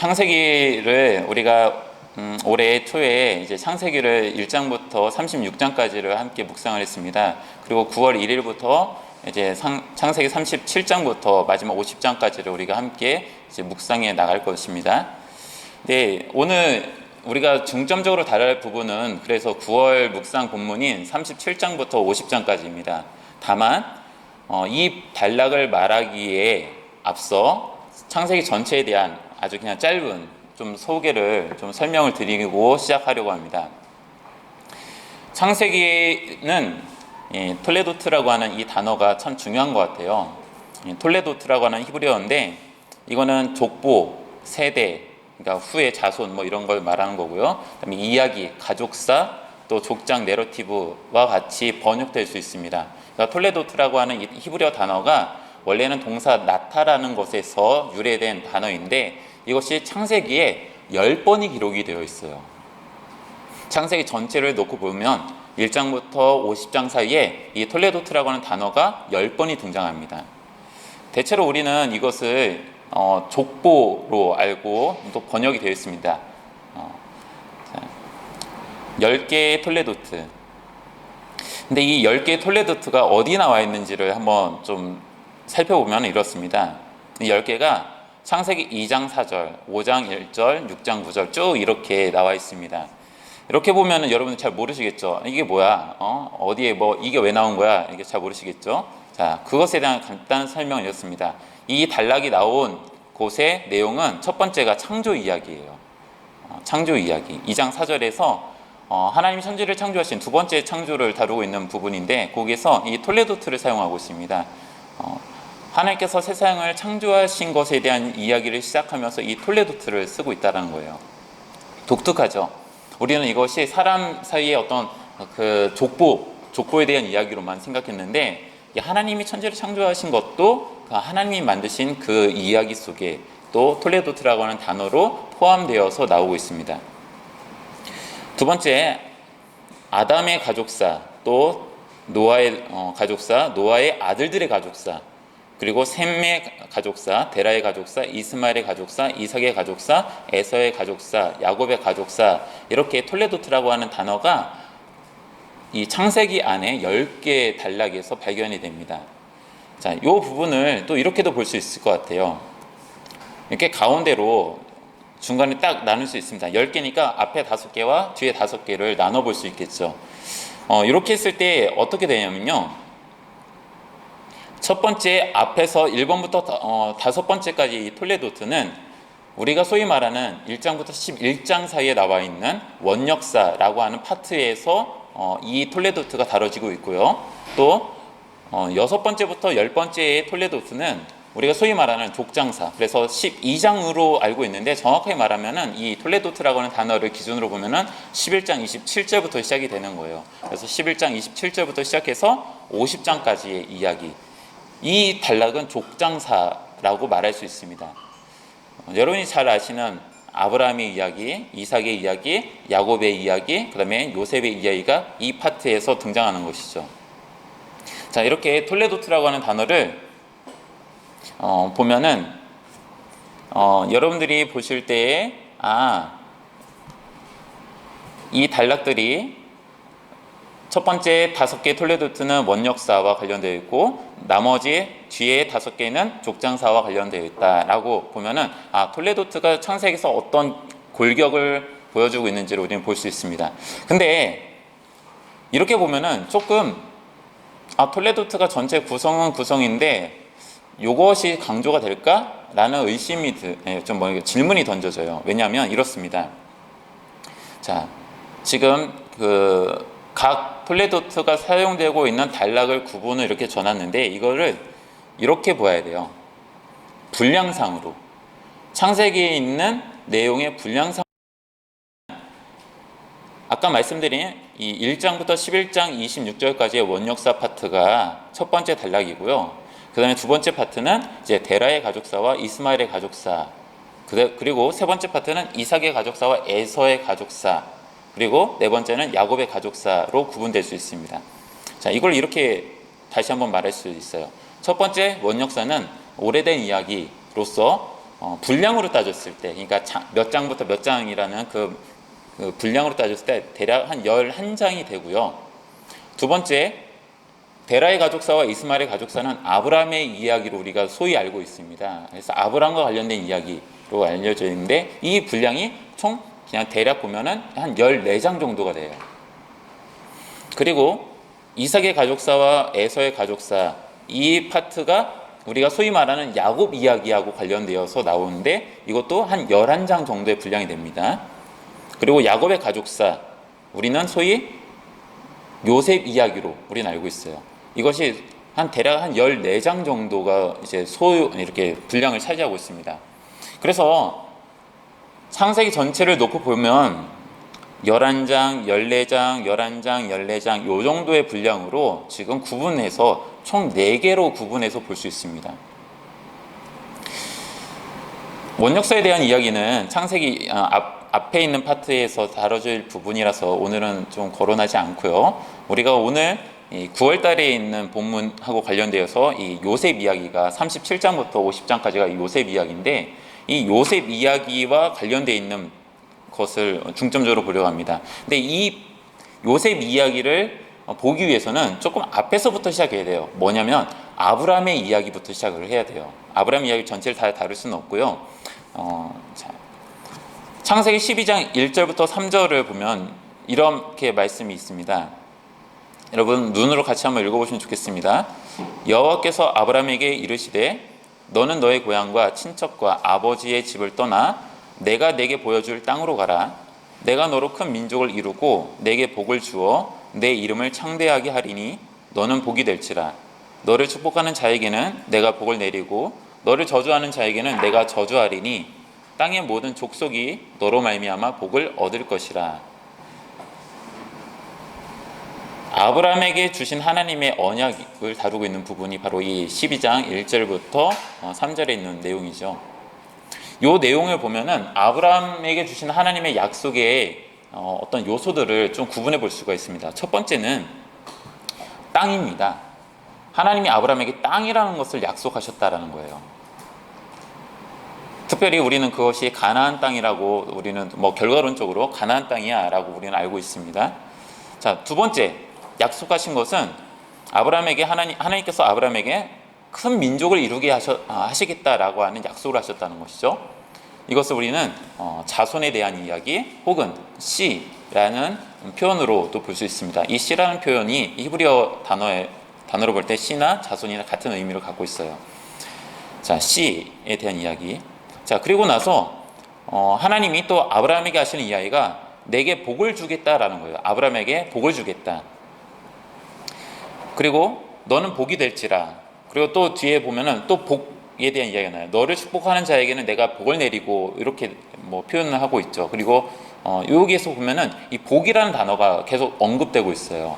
창세기를 우리가 올해 초에 이제 창세기를 1장부터 36장까지를 함께 묵상을 했습니다. 그리고 9월 1일부터 이제 창세기 37장부터 마지막 50장까지를 우리가 함께 이제 묵상해 나갈 것입니다. 네, 오늘 우리가 중점적으로 다룰 부분은 그래서 9월 묵상 본문인 37장부터 50장까지입니다. 다만 이 단락을 말하기에 앞서 창세기 전체에 대한 아주 그냥 짧은 좀 소개를 좀 설명을 드리고 시작하려고 합니다. 창세기는 톨레도트라고 하는 이 단어가 참 중요한 것 같아요. 톨레도트라고 하는 히브리어인데 이거는 족보, 세대, 그러니까 후의 자손 뭐 이런 걸 말하는 거고요. 그다음에 이야기, 가족사, 또 족장 내러티브와 같이 번역될 수 있습니다. 그러니까 톨레도트라고 하는 이 히브리어 단어가 원래는 동사 나타라는 것에서 유래된 단어인데 이것이 창세기에 10번이 기록이 되어 있어요. 창세기 전체를 놓고 보면 1장부터 50장 사이에 이 톨레도트라고 하는 단어가 10번이 등장합니다. 대체로 우리는 이것을 족보로 알고 또 번역이 되어 있습니다. 10개의 톨레도트. 근데 이 10개의 톨레도트가 어디 나와 있는지를 한번 좀 살펴보면 이렇습니다. 이 10개가 창세기 2장 4절, 5장 1절, 6장 9절 쭉 이렇게 나와 있습니다. 이렇게 보면 여러분들 잘 모르시겠죠? 이게 뭐야? 어디에 뭐 이게 왜 나온 거야? 이게 잘 모르시겠죠? 자, 그것에 대한 간단한 설명을 이렇습니다. 이 단락이 나온 곳의 내용은 첫 번째가 창조 이야기예요. 창조 이야기. 2장 4절에서 하나님이 천지를 창조하신 두 번째 창조를 다루고 있는 부분인데 거기에서 이 톨레도트를 사용하고 있습니다. 하나님께서 세상을 창조하신 것에 대한 이야기를 시작하면서 이 톨레도트를 쓰고 있다는 거예요. 독특하죠. 우리는 이것이 사람 사이의 어떤 그 족보에 대한 이야기로만 생각했는데 하나님이 천지를 창조하신 것도 하나님이 만드신 그 이야기 속에 또 톨레도트라고 하는 단어로 포함되어서 나오고 있습니다. 두 번째, 아담의 가족사, 또 노아의 가족사, 노아의 아들들의 가족사, 그리고 셈의 가족사, 데라의 가족사, 이스마엘의 가족사, 이삭의 가족사, 에서의 가족사, 야곱의 가족사, 이렇게 톨레도트라고 하는 단어가 이 창세기 안에 10개의 단락에서 발견이 됩니다. 자, 이 부분을 또 이렇게도 볼 수 있을 것 같아요. 이렇게 가운데로 중간에 딱 나눌 수 있습니다. 10개니까 앞에 5개와 뒤에 5개를 나눠볼 수 있겠죠. 이렇게 했을 때 어떻게 되냐면요. 첫 번째 앞에서 1번부터 5번째까지 이 톨레도트는 우리가 소위 말하는 1장부터 11장 사이에 나와 있는 원역사라고 하는 파트에서 이 톨레도트가 다뤄지고 있고요. 또 6번째부터 10번째의 톨레도트는 우리가 소위 말하는 족장사, 그래서 12장으로 알고 있는데 정확하게 말하면은 이 톨레도트라고 하는 단어를 기준으로 보면은 11장 27절부터 시작이 되는 거예요. 그래서 11장 27절부터 시작해서 50장까지의 이야기. 이 단락은 족장사라고 말할 수 있습니다. 여러분이 잘 아시는 아브라함의 이야기, 이삭의 이야기, 야곱의 이야기, 그 다음에 요셉의 이야기가 이 파트에서 등장하는 것이죠. 자, 이렇게 톨레도트라고 하는 단어를 보면은 여러분들이 보실 때에 이 단락들이 첫 번째 5개 톨레도트는 원역사와 관련되어 있고 나머지 뒤에 5개는 족장사와 관련되어 있다라고 보면은 톨레도트가 창세기에서 어떤 골격을 보여주고 있는지를 우리는 볼 수 있습니다. 근데 이렇게 보면은 조금 톨레도트가 전체 구성은 구성인데 이것이 강조가 될까? 라는 의심이 질문이 던져져요. 왜냐하면 이렇습니다. 자, 지금 각 톨레도트가 사용되고 있는 단락을 구분을 이렇게 줘놨는데 이거를 이렇게 봐야 돼요. 분량상으로. 창세기에 있는 내용의 분량상. 아까 말씀드린 이 1장부터 11장 26절까지의 원역사 파트가 첫 번째 단락이고요. 그 다음에 두 번째 파트는 이제 데라의 가족사와 이스마엘의 가족사, 그리고 세 번째 파트는 이삭의 가족사와 에서의 가족사, 그리고 네 번째는 야곱의 가족사로 구분될 수 있습니다. 자, 이걸 이렇게 다시 한번 말할 수 있어요. 첫 번째 원역사는 오래된 이야기로서 분량으로 따졌을 때, 그러니까 몇 장부터 몇 장이라는 그 분량으로 따졌을 때 대략 한 11장이 되고요. 두 번째, 데라의 가족사와 이스마엘의 가족사는 아브라함의 이야기로 우리가 소위 알고 있습니다. 그래서 아브라함과 관련된 이야기로 알려져 있는데 이 분량이 총 그냥 대략 보면은 한 14장 정도가 돼요. 그리고 이삭의 가족사와 에서의 가족사, 이 파트가 우리가 소위 말하는 야곱 이야기하고 관련되어서 나오는데 이것도 한 11장 정도의 분량이 됩니다. 그리고 야곱의 가족사, 우리는 소위 요셉 이야기로 우리는 알고 있어요. 이것이 대략 한 14장 정도가 이제 이렇게 분량을 차지하고 있습니다. 그래서 창세기 전체를 놓고 보면 11장, 14장, 11장, 14장 요 정도의 분량으로 지금 구분해서 총 4개로 구분해서 볼 수 있습니다. 원역사에 대한 이야기는 창세기 앞에 있는 파트에서 다뤄질 부분이라서 오늘은 좀 거론하지 않고요. 우리가 오늘 9월 달에 있는 본문하고 관련되어서 이 요셉 이야기가 37장부터 50장까지가 요셉 이야기인데 이 요셉 이야기와 관련되어 있는 것을 중점적으로 보려고 합니다. 근데 이 요셉 이야기를 보기 위해서는 조금 앞에서부터 시작해야 돼요. 뭐냐면 아브라함의 이야기부터 시작을 해야 돼요. 아브라함 이야기 전체를 다 다룰 수는 없고요. 창세기 12장 1절부터 3절을 보면 이렇게 말씀이 있습니다. 여러분 눈으로 같이 한번 읽어보시면 좋겠습니다. 여호와께서 아브라함에게 이르시되 너는 너의 고향과 친척과 아버지의 집을 떠나 내가 내게 보여줄 땅으로 가라. 내가 너로 큰 민족을 이루고 내게 복을 주어 내 이름을 창대하게 하리니 너는 복이 될지라. 너를 축복하는 자에게는 내가 복을 내리고 너를 저주하는 자에게는 내가 저주하리니 땅의 모든 족속이 너로 말미암아 복을 얻을 것이라. 아브라함에게 주신 하나님의 언약을 다루고 있는 부분이 바로 이 12장 1절부터 3절에 있는 내용이죠. 이 내용을 보면은 아브라함에게 주신 하나님의 약속의 어떤 요소들을 좀 구분해 볼 수가 있습니다. 첫 번째는 땅입니다. 하나님이 아브라함에게 땅이라는 것을 약속하셨다라는 거예요. 특별히 우리는 그것이 가나안 땅이라고 우리는 결과론적으로 가나안 땅이야라고 우리는 알고 있습니다. 자, 두 번째 약속하신 것은 하나님께서 아브라함에게 큰 민족을 이루게 하시겠다라고 하는 약속을 하셨다는 것이죠. 이것을 우리는 자손에 대한 이야기 혹은 씨라는 표현으로도 볼 수 있습니다. 이 씨라는 표현이 히브리어 단어로 볼 때 씨나 자손이나 같은 의미를 갖고 있어요. 자, 씨에 대한 이야기. 자, 그리고 나서 하나님이 또 아브라함에게 하시는 이야기가 내게 복을 주겠다라는 거예요. 아브라함에게 복을 주겠다. 그리고 너는 복이 될지라. 그리고 또 뒤에 보면은 또 복에 대한 이야기가 나요. 너를 축복하는 자에게는 내가 복을 내리고 이렇게 표현을 하고 있죠. 그리고 여기에서 보면은 이 복이라는 단어가 계속 언급되고 있어요.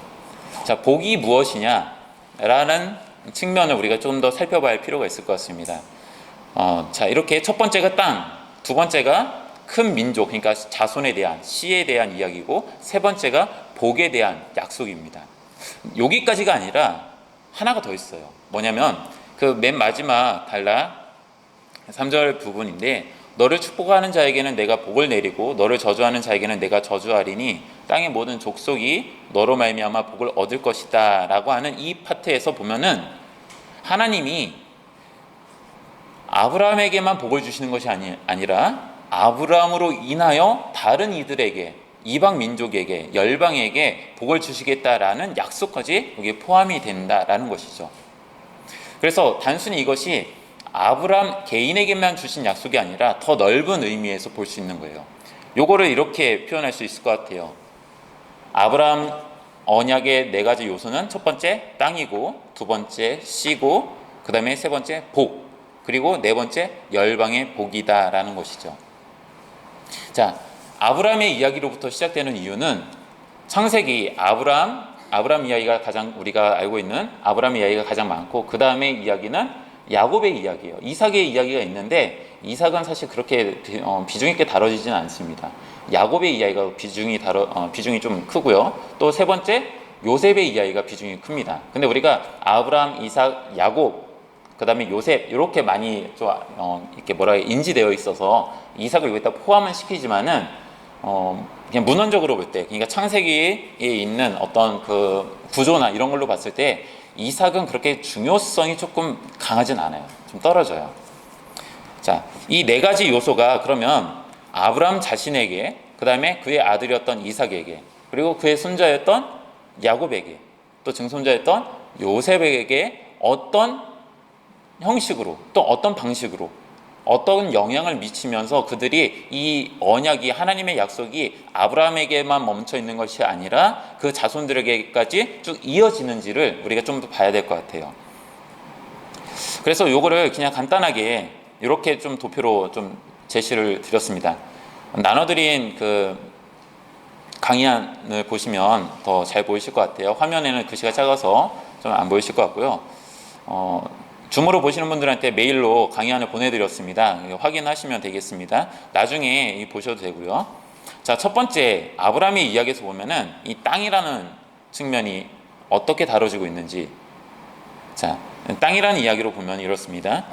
자, 복이 무엇이냐라는 측면을 우리가 좀 더 살펴봐야 할 필요가 있을 것 같습니다. 자, 이렇게 첫 번째가 땅, 두 번째가 큰 민족, 그러니까 자손에 대한 씨에 대한 이야기고 세 번째가 복에 대한 약속입니다. 여기까지가 아니라 하나가 더 있어요. 뭐냐면 그 맨 마지막 단락 3절 부분인데 너를 축복하는 자에게는 내가 복을 내리고 너를 저주하는 자에게는 내가 저주하리니 땅의 모든 족속이 너로 말미암아 복을 얻을 것이다 라고 하는 이 파트에서 보면은 하나님이 아브라함에게만 복을 주시는 것이 아니라 아브라함으로 인하여 다른 이들에게 이방 민족에게 열방에게 복을 주시겠다라는 약속까지 여기에 포함이 된다라는 것이죠. 그래서 단순히 이것이 아브라함 개인에게만 주신 약속이 아니라 더 넓은 의미에서 볼 수 있는 거예요. 요거를 이렇게 표현할 수 있을 것 같아요. 아브라함 언약의 4가지 요소는 첫 번째 땅이고 두 번째 씨고 그 다음에 세 번째 복 그리고 네 번째 열방의 복이다라는 것이죠. 자, 아브라함의 이야기로부터 시작되는 이유는 창세기 아브라함 이야기가 가장 우리가 알고 있는 아브라함 이야기가 가장 많고 그 다음에 이야기는 야곱의 이야기예요. 이삭의 이야기가 있는데 이삭은 사실 그렇게 비중 있게 다뤄지지는 않습니다. 야곱의 이야기가 비중이 좀 크고요. 또 세 번째 요셉의 이야기가 비중이 큽니다. 근데 우리가 아브라함, 이삭, 야곱 그 다음에 요셉 이렇게 많이 좀 이렇게 뭐라 인지되어 있어서 이삭을 여기다 포함은 시키지만은 그냥 문헌적으로 볼 때, 그러니까 창세기에 있는 어떤 그 구조나 이런 걸로 봤을 때 이삭은 그렇게 중요성이 조금 강하진 않아요. 좀 떨어져요. 자, 이 네 가지 요소가 그러면 아브라함 자신에게, 그 다음에 그의 아들이었던 이삭에게, 그리고 그의 손자였던 야곱에게, 또 증손자였던 요셉에게 어떤 형식으로 또 어떤 방식으로 어떤 영향을 미치면서 그들이 이 언약이, 하나님의 약속이 아브라함에게만 멈춰 있는 것이 아니라 그 자손들에게까지 쭉 이어지는지를 우리가 좀 더 봐야 될 것 같아요. 그래서 요거를 그냥 간단하게 이렇게 좀 도표로 좀 제시를 드렸습니다. 나눠드린 그 강의안을 보시면 더 잘 보이실 것 같아요. 화면에는 글씨가 작아서 좀 안 보이실 것 같고요. 줌으로 보시는 분들한테 메일로 강의안을 보내드렸습니다. 확인하시면 되겠습니다. 나중에 보셔도 되고요. 자, 첫 번째 아브라함의 이야기에서 보면은 이 땅이라는 측면이 어떻게 다뤄지고 있는지, 자, 땅이라는 이야기로 보면 이렇습니다.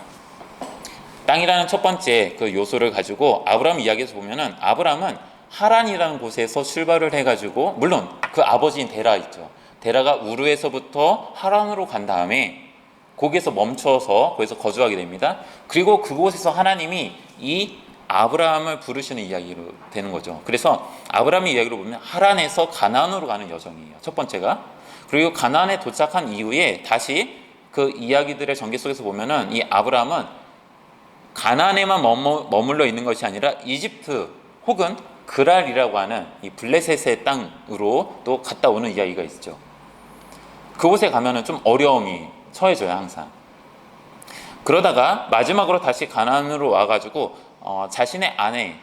땅이라는 첫 번째 그 요소를 가지고 아브라함 이야기에서 보면은 아브라함은 하란이라는 곳에서 출발을 해가지고, 물론 그 아버지인 데라 있죠. 데라가 우르에서부터 하란으로 간 다음에 거기에서 멈춰서 거기서 거주하게 됩니다. 그리고 그곳에서 하나님이 이 아브라함을 부르시는 이야기로 되는 거죠. 그래서 아브라함의 이야기로 보면 하란에서 가나안으로 가는 여정이에요. 첫 번째가. 그리고 가나안에 도착한 이후에 다시 그 이야기들의 전개 속에서 보면은 이 아브라함은 가나안에만 머물러 있는 것이 아니라 이집트 혹은 그랄이라고 하는 이 블레셋의 땅으로 또 갔다 오는 이야기가 있죠. 그곳에 가면은 좀 어려움이 처해져요, 항상. 그러다가 마지막으로 다시 가나안으로 와가지고 자신의 아내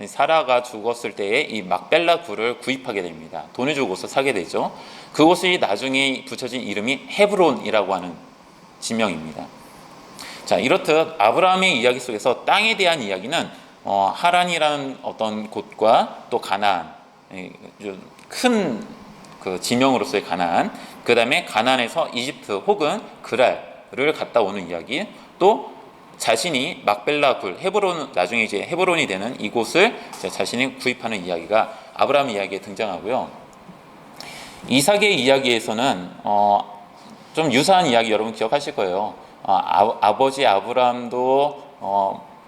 사라가 죽었을 때에 이 막벨라 굴을 구입하게 됩니다. 돈을 주고서 사게 되죠. 그곳이 나중에 붙여진 이름이 헤브론이라고 하는 지명입니다. 자, 이렇듯 아브라함의 이야기 속에서 땅에 대한 이야기는 하란이라는 어떤 곳과 또 가나안, 큰 그 지명으로서의 가나안, 그 다음에 가나안에서 이집트 혹은 그랄을 갔다 오는 이야기, 또 자신이 막벨라 굴, 헤브론, 나중에 이제 헤브론이 되는 이곳을 자신이 구입하는 이야기가 아브라함 이야기에 등장하고요. 이삭의 이야기에서는 좀 유사한 이야기 여러분 기억하실 거예요. 아버지 아브라함도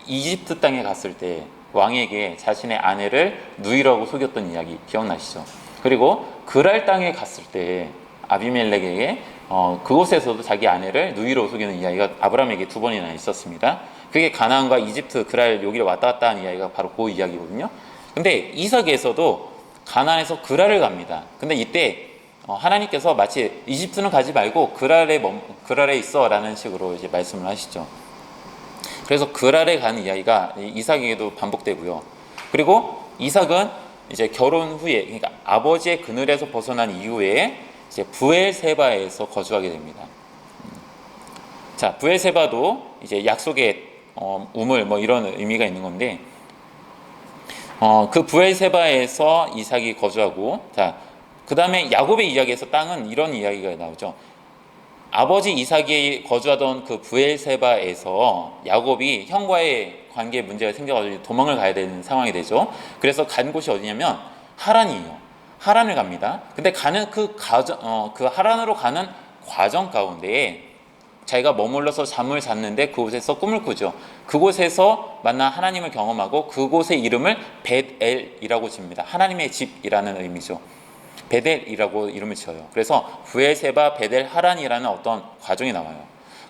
이집트 땅에 갔을 때 왕에게 자신의 아내를 누이라고 속였던 이야기 기억나시죠? 그리고 그랄 땅에 갔을 때 아비멜렉에게 그곳에서도 자기 아내를 누이로 속이는 이야기가 아브라함에게 2번이나 있었습니다. 그게 가나안과 이집트 그랄 여기를 왔다 갔다 하는 이야기가 바로 그 이야기거든요. 근데 이삭에서도 가나안에서 그랄을 갑니다. 근데 이때 하나님께서 마치 이집트는 가지 말고 그랄에 있어 라는 식으로 이제 말씀을 하시죠. 그래서 그랄에 가는 이야기가 이삭에게도 반복되고요. 그리고 이삭은 이제 결혼 후에, 그러니까 아버지의 그늘에서 벗어난 이후에 이제 브엘세바에서 거주하게 됩니다. 자, 브엘세바도 이제 약속의 우물 뭐 이런 의미가 있는 건데, 그 브엘세바에서 이삭이 거주하고, 자, 그 다음에 야곱의 이야기에서 땅은 이런 이야기가 나오죠. 아버지 이삭이 거주하던 그 브엘세바에서 야곱이 형과의 관계에 문제가 생겨가지고 도망을 가야 되는 상황이 되죠. 그래서 간 곳이 어디냐면 하란이에요. 하란을 갑니다. 근데 가는 그 하란으로 가는 과정 가운데 자기가 머물러서 잠을 잤는데 그곳에서 꿈을 꾸죠. 그곳에서 만난 하나님을 경험하고 그곳의 이름을 벳엘이라고 집니다. 하나님의 집이라는 의미죠. 베델이라고 이름을 지어요. 그래서 브엘세바 베델 하란이라는 어떤 과정이 나와요.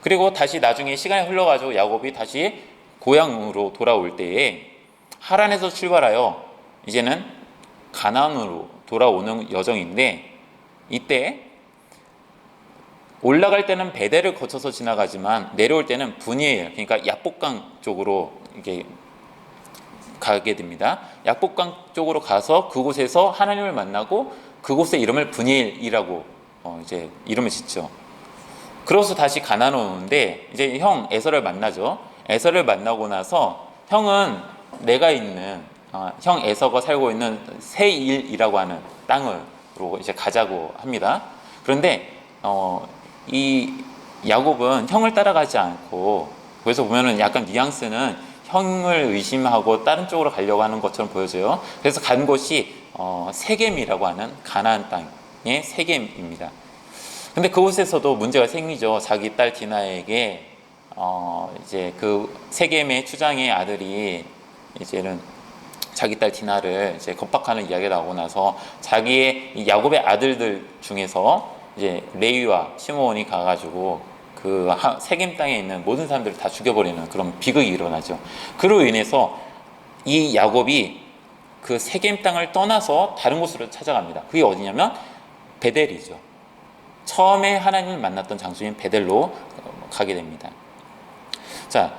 그리고 다시 나중에 시간이 흘러가지고 야곱이 다시 고향으로 돌아올 때에 하란에서 출발하여 이제는 가나안으로 돌아오는 여정인데, 이때 올라갈 때는 베델을 거쳐서 지나가지만 내려올 때는 분이엘, 그러니까 약복강 쪽으로 이게 가게 됩니다. 약복강 쪽으로 가서 그곳에서 하나님을 만나고 그곳의 이름을 분이엘이라고 이제 이름을 짓죠. 그러고서 다시 가나안으로 오는데 이제 형 에서를 만나죠. 에서를 만나고 나서 형은 내가 있는 형 에서가 살고 있는 세일이라고 하는 땅으로 이제 가자고 합니다. 그런데 이 야곱은 형을 따라가지 않고, 그래서 보면은 약간 뉘앙스는 형을 의심하고 다른 쪽으로 가려고 하는 것처럼 보여져요. 그래서 간 곳이 세겜이라고 하는 가나안 땅의 세겜입니다. 근데 그곳에서도 문제가 생기죠. 자기 딸 디나에게 이제 그 세겜의 추장의 아들이 이제는 자기 딸 디나를 이제 겁박하는 이야기가 나오고 나서 자기의 이 야곱의 아들들 중에서 이제 레위와 시므온이 가가지고 그 세겜 땅에 있는 모든 사람들을 다 죽여버리는 그런 비극이 일어나죠. 그로 인해서 이 야곱이 그 세겜 땅을 떠나서 다른 곳으로 찾아갑니다. 그게 어디냐면 베델이죠. 처음에 하나님을 만났던 장소인 베델로 가게 됩니다. 자,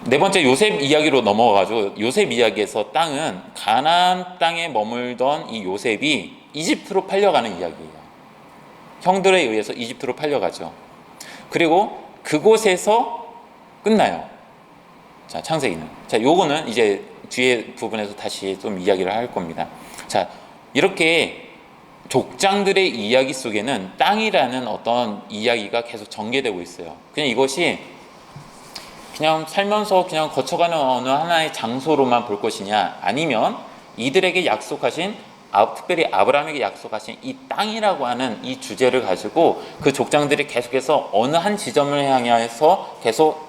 네 번째 요셉 이야기로 넘어가가지고, 요셉 이야기에서 땅은 가나안 땅에 머물던 이 요셉이 이집트로 팔려가는 이야기예요. 형들에 의해서 이집트로 팔려가죠. 그리고 그곳에서 끝나요. 자, 창세기는. 자, 요거는 이제 뒤에 부분에서 다시 좀 이야기를 할 겁니다. 자, 이렇게 족장들의 이야기 속에는 땅이라는 어떤 이야기가 계속 전개되고 있어요. 그냥 이것이 그냥 살면서 그냥 거쳐가는 어느 하나의 장소로만 볼 것이냐, 아니면 이들에게 약속하신, 특별히 아브라함에게 약속하신 이 땅이라고 하는 이 주제를 가지고 그 족장들이 계속해서 어느 한 지점을 향해서 계속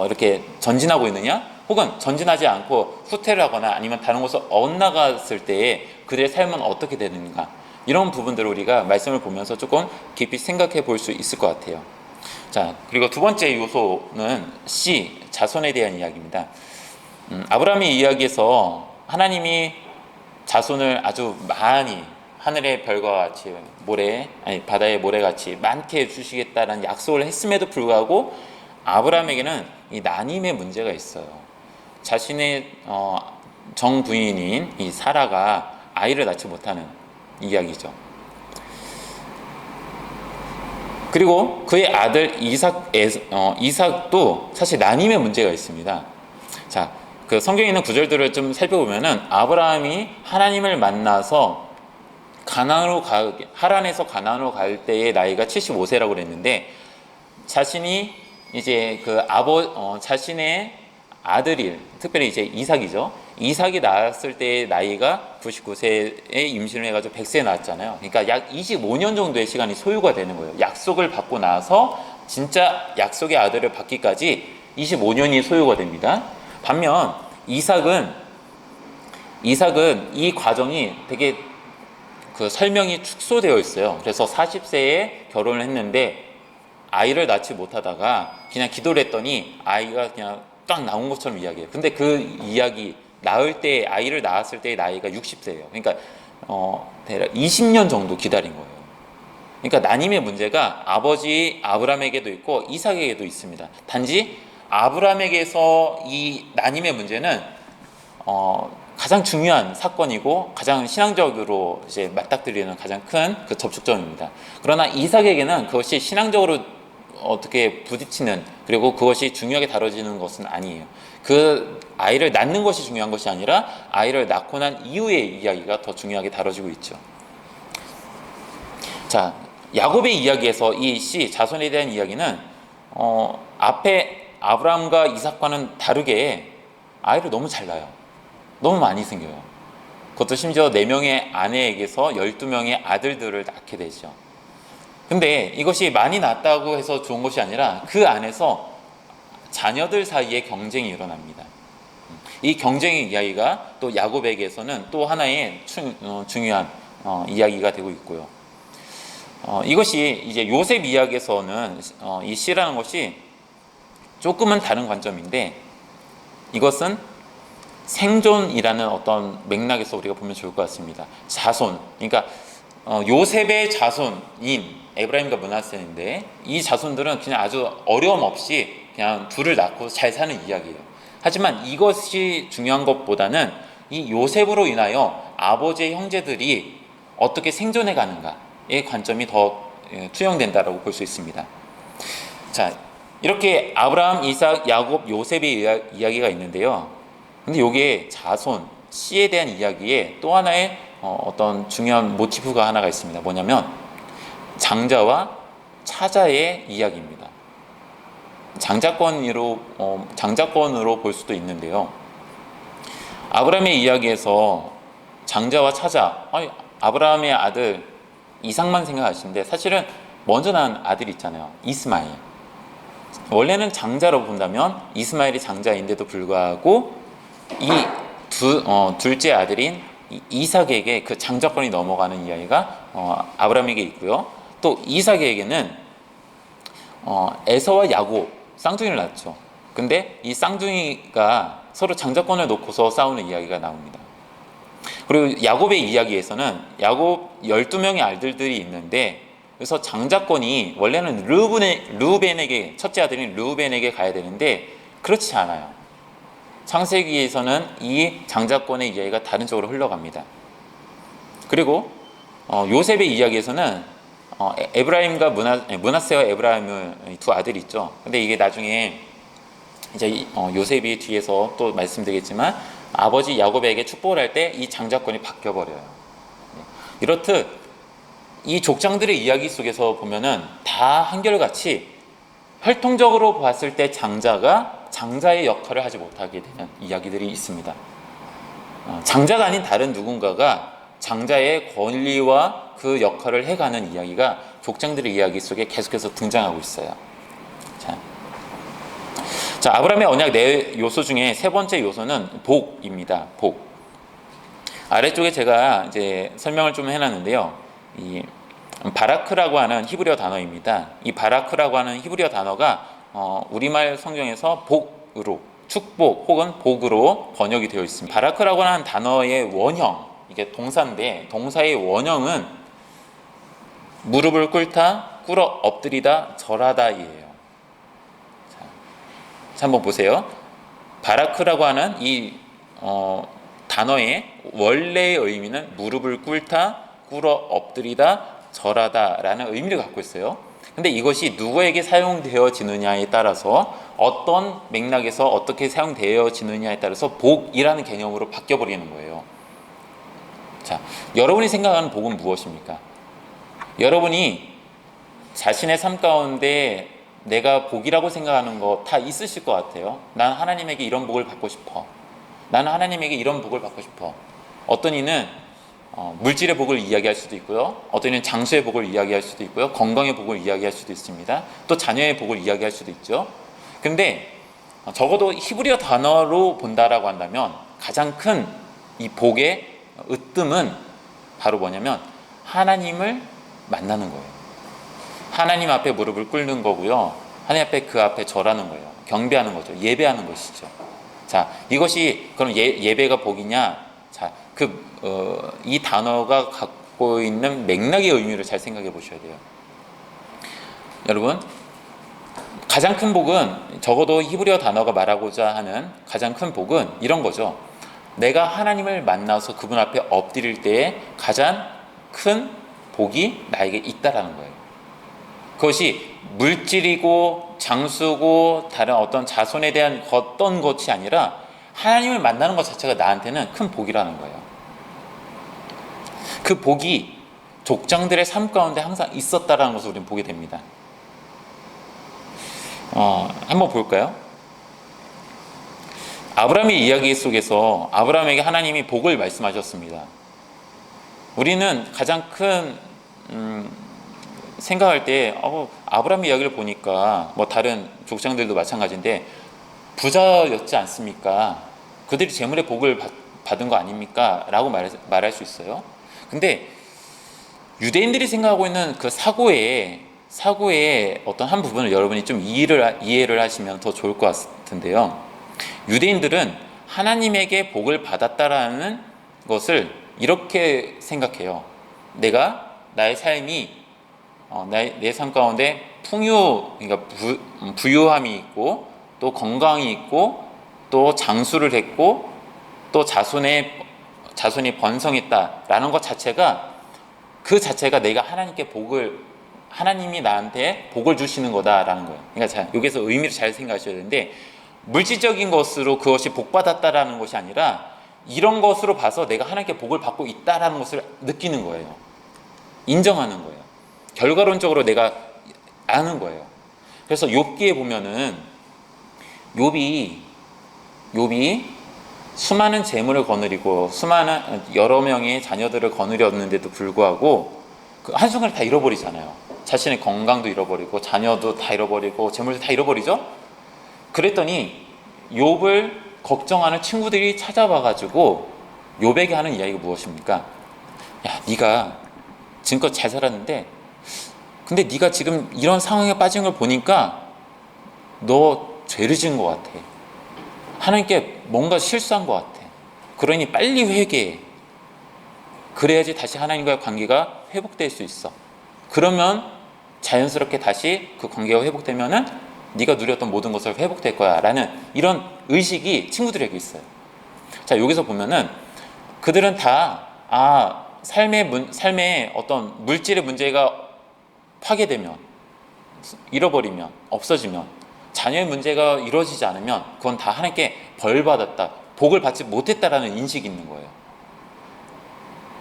이렇게 전진하고 있느냐, 혹은 전진하지 않고 후퇴를 하거나 아니면 다른 곳으로 엇나갔을 때에 그들의 삶은 어떻게 되는가, 이런 부분들을 우리가 말씀을 보면서 조금 깊이 생각해 볼 수 있을 것 같아요. 자, 그리고 두 번째 요소는 C, 자손에 대한 이야기입니다. 아브라함의 이야기에서 하나님이 자손을 아주 많이, 하늘의 별과 같이 바다의 모래같이 많게 해주시겠다는 약속을 했음에도 불구하고 아브라함에게는 이 난임의 문제가 있어요. 자신의 정부인인 이 사라가 아이를 낳지 못하는 이야기죠. 그리고 그의 아들 이삭도 사실 난임의 문제가 있습니다. 자, 그 성경에 있는 구절들을 좀 살펴보면은 아브라함이 하나님을 만나서 하란에서 가나안으로 갈 때의 나이가 75세라고 그랬는데, 자신이 이제 자신의 아들이, 특별히 이제 이삭이죠. 이삭이 낳았을 때의 나이가 99세에 임신을 해가지고 100세에 낳았잖아요. 그러니까 약 25년 정도의 시간이 소요가 되는 거예요. 약속을 받고 나서 진짜 약속의 아들을 받기까지 25년이 소요가 됩니다. 반면 이삭은 이 과정이 되게 그 설명이 축소되어 있어요. 그래서 40세에 결혼을 했는데 아이를 낳지 못하다가 그냥 기도를 했더니 아이가 그냥 딱 나온 것처럼 이야기해요. 근데 그 이야기, 아이를 낳았을 때의 나이가 60세예요. 그러니까 대략 20년 정도 기다린 거예요. 그러니까 난임의 문제가 아버지 아브라함에게도 있고 이삭에게도 있습니다. 단지 아브라함에게서 이 난임의 문제는 가장 중요한 사건이고 가장 신앙적으로 이제 맞닥뜨리는 가장 큰 그 접촉점입니다. 그러나 이삭에게는 그것이 신앙적으로 어떻게 부딪히는, 그리고 그것이 중요하게 다뤄지는 것은 아니에요. 그 아이를 낳는 것이 중요한 것이 아니라 아이를 낳고 난 이후의 이야기가 더 중요하게 다뤄지고 있죠. 자, 야곱의 이야기에서 이 씨 자손에 대한 이야기는 앞에 아브라함과 이삭과는 다르게 아이를 너무 잘 낳아요. 너무 많이 생겨요. 그것도 심지어 4명의 아내에게서 12명의 아들들을 낳게 되죠. 근데 이것이 많이 낳았다고 해서 좋은 것이 아니라 그 안에서 자녀들 사이에 경쟁이 일어납니다. 이 경쟁의 이야기가 또 야곱에게서는 또 하나의 중요한 이야기가 되고 있고요. 이것이 이제 요셉 이야기에서는 이 씨라는 것이 조금은 다른 관점인데, 이것은 생존이라는 어떤 맥락에서 우리가 보면 좋을 것 같습니다. 자손, 그러니까 요셉의 자손인 에브라임과 므낫세인데, 이 자손들은 그냥 아주 어려움 없이 그냥 둘을 낳고 잘 사는 이야기예요. 하지만 이것이 중요한 것보다는 이 요셉으로 인하여 아버지의 형제들이 어떻게 생존해 가는가의 관점이 더 투영된다라고 볼 수 있습니다. 자, 이렇게 아브라함, 이삭, 야곱, 요셉의 이야기가 있는데요. 근데 여기에 자손, 씨에 대한 이야기에 또 하나의 어떤 중요한 모티프가 하나가 있습니다. 뭐냐면 장자와 차자의 이야기입니다. 장자권으로 볼 수도 있는데요. 아브라함의 이야기에서 장자와 차자, 아브라함의 아들 이삭만 생각하시는데 사실은 먼저 낳은 아들이 있잖아요. 이스마엘. 원래는 장자로 본다면 이스마엘이 장자인데도 불구하고 이 둘째 아들인 이삭에게 그 장자권이 넘어가는 이야기가 아브라함에게 있고요. 또 이삭에게는 에서와 야곱 쌍둥이를 낳았죠. 근데 이 쌍둥이가 서로 장자권을 놓고서 싸우는 이야기가 나옵니다. 그리고 야곱의 이야기에서는 야곱 12명의 아들들이 있는데 그래서 장자권이 원래는 르우벤에게, 첫째 아들인 르우벤에게 가야 되는데 그렇지 않아요. 창세기에서는 이 장자권의 이야기가 다른 쪽으로 흘러갑니다. 그리고 요셉의 이야기에서는 에브라임과 므낫세와 에브라임의 두 아들이 있죠. 근데 이게 나중에 이제 요셉이 뒤에서 또 말씀드리겠지만 아버지 야곱에게 축복을 할 때 이 장자권이 바뀌어 버려요. 이렇듯 이 족장들의 이야기 속에서 보면은 다 한결같이 혈통적으로 봤을 때 장자가 장자의 역할을 하지 못하게 되는 이야기들이 있습니다. 장자가 아닌 다른 누군가가 장자의 권리와 그 역할을 해가는 이야기가 족장들의 이야기 속에 계속해서 등장하고 있어요. 자, 아브라함의 언약 네 요소 중에 세 번째 요소는 복입니다. 복. 아래쪽에 제가 이제 설명을 좀 해놨는데요. 이 바라크라고 하는 히브리어 단어입니다. 이 바라크라고 하는 히브리어 단어가 우리말 성경에서 복으로, 축복 혹은 복으로 번역이 되어 있습니다. 바라크라고 하는 단어의 원형, 이게 동사인데 동사의 원형은 무릎을 꿇다, 꿇어 엎드리다, 절하다이에요. 자, 한번 보세요. 바라크라고 하는 이 단어의 원래의 의미는 무릎을 꿇다, 꿇어 엎드리다, 절하다 라는 의미를 갖고 있어요. 근데 이것이 누구에게 사용되어지느냐에 따라서 어떤 맥락에서 어떻게 사용되어지느냐에 따라서 복이라는 개념으로 바뀌어버리는 거예요. 자, 여러분이 생각하는 복은 무엇입니까? 여러분이 자신의 삶 가운데 내가 복이라고 생각하는 거 다 있으실 것 같아요. 난 하나님에게 이런 복을 받고 싶어. 나는 하나님에게 이런 복을 받고 싶어. 어떤 이는 물질의 복을 이야기할 수도 있고요. 어떤 이는 장수의 복을 이야기할 수도 있고요. 건강의 복을 이야기할 수도 있습니다. 또 자녀의 복을 이야기할 수도 있죠. 근데 적어도 히브리어 단어로 본다라고 한다면 가장 큰 이 복의 으뜸은 바로 뭐냐면 하나님을 만나는 거예요. 하나님 앞에 무릎을 꿇는 거고요. 하나님 앞에 그 앞에 절하는 거예요. 경배하는 거죠. 예배하는 것이죠. 자, 이것이 그럼 예배가 복이냐? 자, 이 단어가 갖고 있는 맥락의 의미를 잘 생각해 보셔야 돼요. 여러분, 가장 큰 복은 적어도 히브리어 단어가 말하고자 하는 가장 큰 복은 이런 거죠. 내가 하나님을 만나서 그분 앞에 엎드릴 때에 가장 큰 복이 나에게 있다라는 거예요. 그것이 물질이고 장수고 다른 어떤 자손에 대한 어떤 것이 아니라 하나님을 만나는 것 자체가 나한테는 큰 복이라는 거예요. 그 복이 족장들의 삶 가운데 항상 있었다라는 것을 우리는 보게 됩니다. 한번 볼까요? 아브라함의 이야기 속에서 아브라함에게 하나님이 복을 말씀하셨습니다. 우리는 가장 큰 생각할 때 아브라함 이야기를 보니까 뭐 다른 족장들도 마찬가지인데 부자였지 않습니까? 그들이 재물의 복을 받은 거 아닙니까? 라고 말할 수 있어요. 근데 유대인들이 생각하고 있는 그 사고의 어떤 한 부분을 여러분이 좀 이해를 하시면 더 좋을 것 같은데요. 유대인들은 하나님에게 복을 받았다라는 것을 이렇게 생각해요. 내가 나의 삶이 내 삶 가운데 그러니까 부유함이 있고 또 건강이 있고 또 장수를 했고 또 자손이 번성했다라는 것 자체가 내가 하나님이 나한테 복을 주시는 거다라는 거예요. 그러니까 여기서 의미를 잘 생각하셔야 되는데 물질적인 것으로 그것이 복받았다라는 것이 아니라 이런 것으로 봐서 내가 하나님께 복을 받고 있다라는 것을 느끼는 거예요. 인정하는 거예요. 결과론적으로 내가 아는 거예요. 그래서 욥기에 보면은 욥이 수많은 재물을 거느리고 수많은 여러 명의 자녀들을 거느렸는데도 불구하고 그 한순간에 다 잃어버리잖아요. 자신의 건강도 잃어버리고 자녀도 다 잃어버리고 재물도 다 잃어버리죠. 그랬더니 욥을 걱정하는 친구들이 찾아와가지고 욥에게 하는 이야기가 무엇입니까? 야, 네가 지금껏 잘 살았는데 근데 네가 지금 이런 상황에 빠진 걸 보니까 너 죄를 지은 것 같아. 하나님께 뭔가 실수한 것 같아. 그러니 빨리 회개해. 그래야지 다시 하나님과의 관계가 회복될 수 있어. 그러면 자연스럽게 다시 그 관계가 회복되면은 네가 누렸던 모든 것을 회복될 거야 라는 이런 의식이 친구들에게 있어요. 자, 여기서 보면은 그들은 다 삶의 어떤 물질의 문제가 파괴되면, 잃어버리면, 없어지면, 자녀의 문제가 이루어지지 않으면 그건 다 하나님께 벌받았다, 복을 받지 못했다라는 인식이 있는 거예요.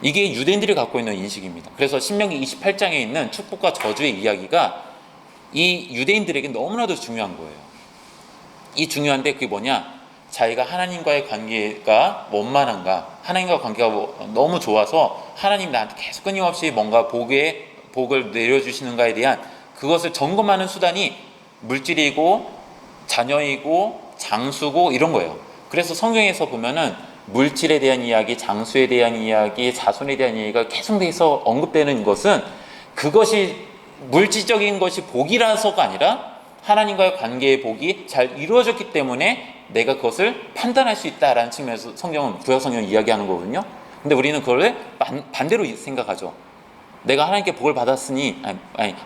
이게 유대인들이 갖고 있는 인식입니다. 그래서 신명기 28장에 있는 축복과 저주의 이야기가 이 유대인들에게 너무나도 중요한 거예요. 이 중요한데 그게 뭐냐? 자기가 하나님과의 관계가 원만한가, 하나님과 관계가 너무 좋아서 하나님 나한테 계속 끊임없이 뭔가 복을 내려주시는가에 대한 그것을 점검하는 수단이 물질이고 자녀이고 장수고 이런 거예요. 그래서 성경에서 보면은 물질에 대한 이야기, 장수에 대한 이야기, 자손에 대한 이야기가 계속해서 언급되는 것은 그것이 물질적인 것이 복이라서가 아니라 하나님과의 관계의 복이 잘 이루어졌기 때문에 내가 그것을 판단할 수 있다라는 측면에서 성경은 구약 성경을 이야기하는 거거든요. 근데 우리는 그걸 반대로 생각하죠. 내가 하나님께 복을 받았으니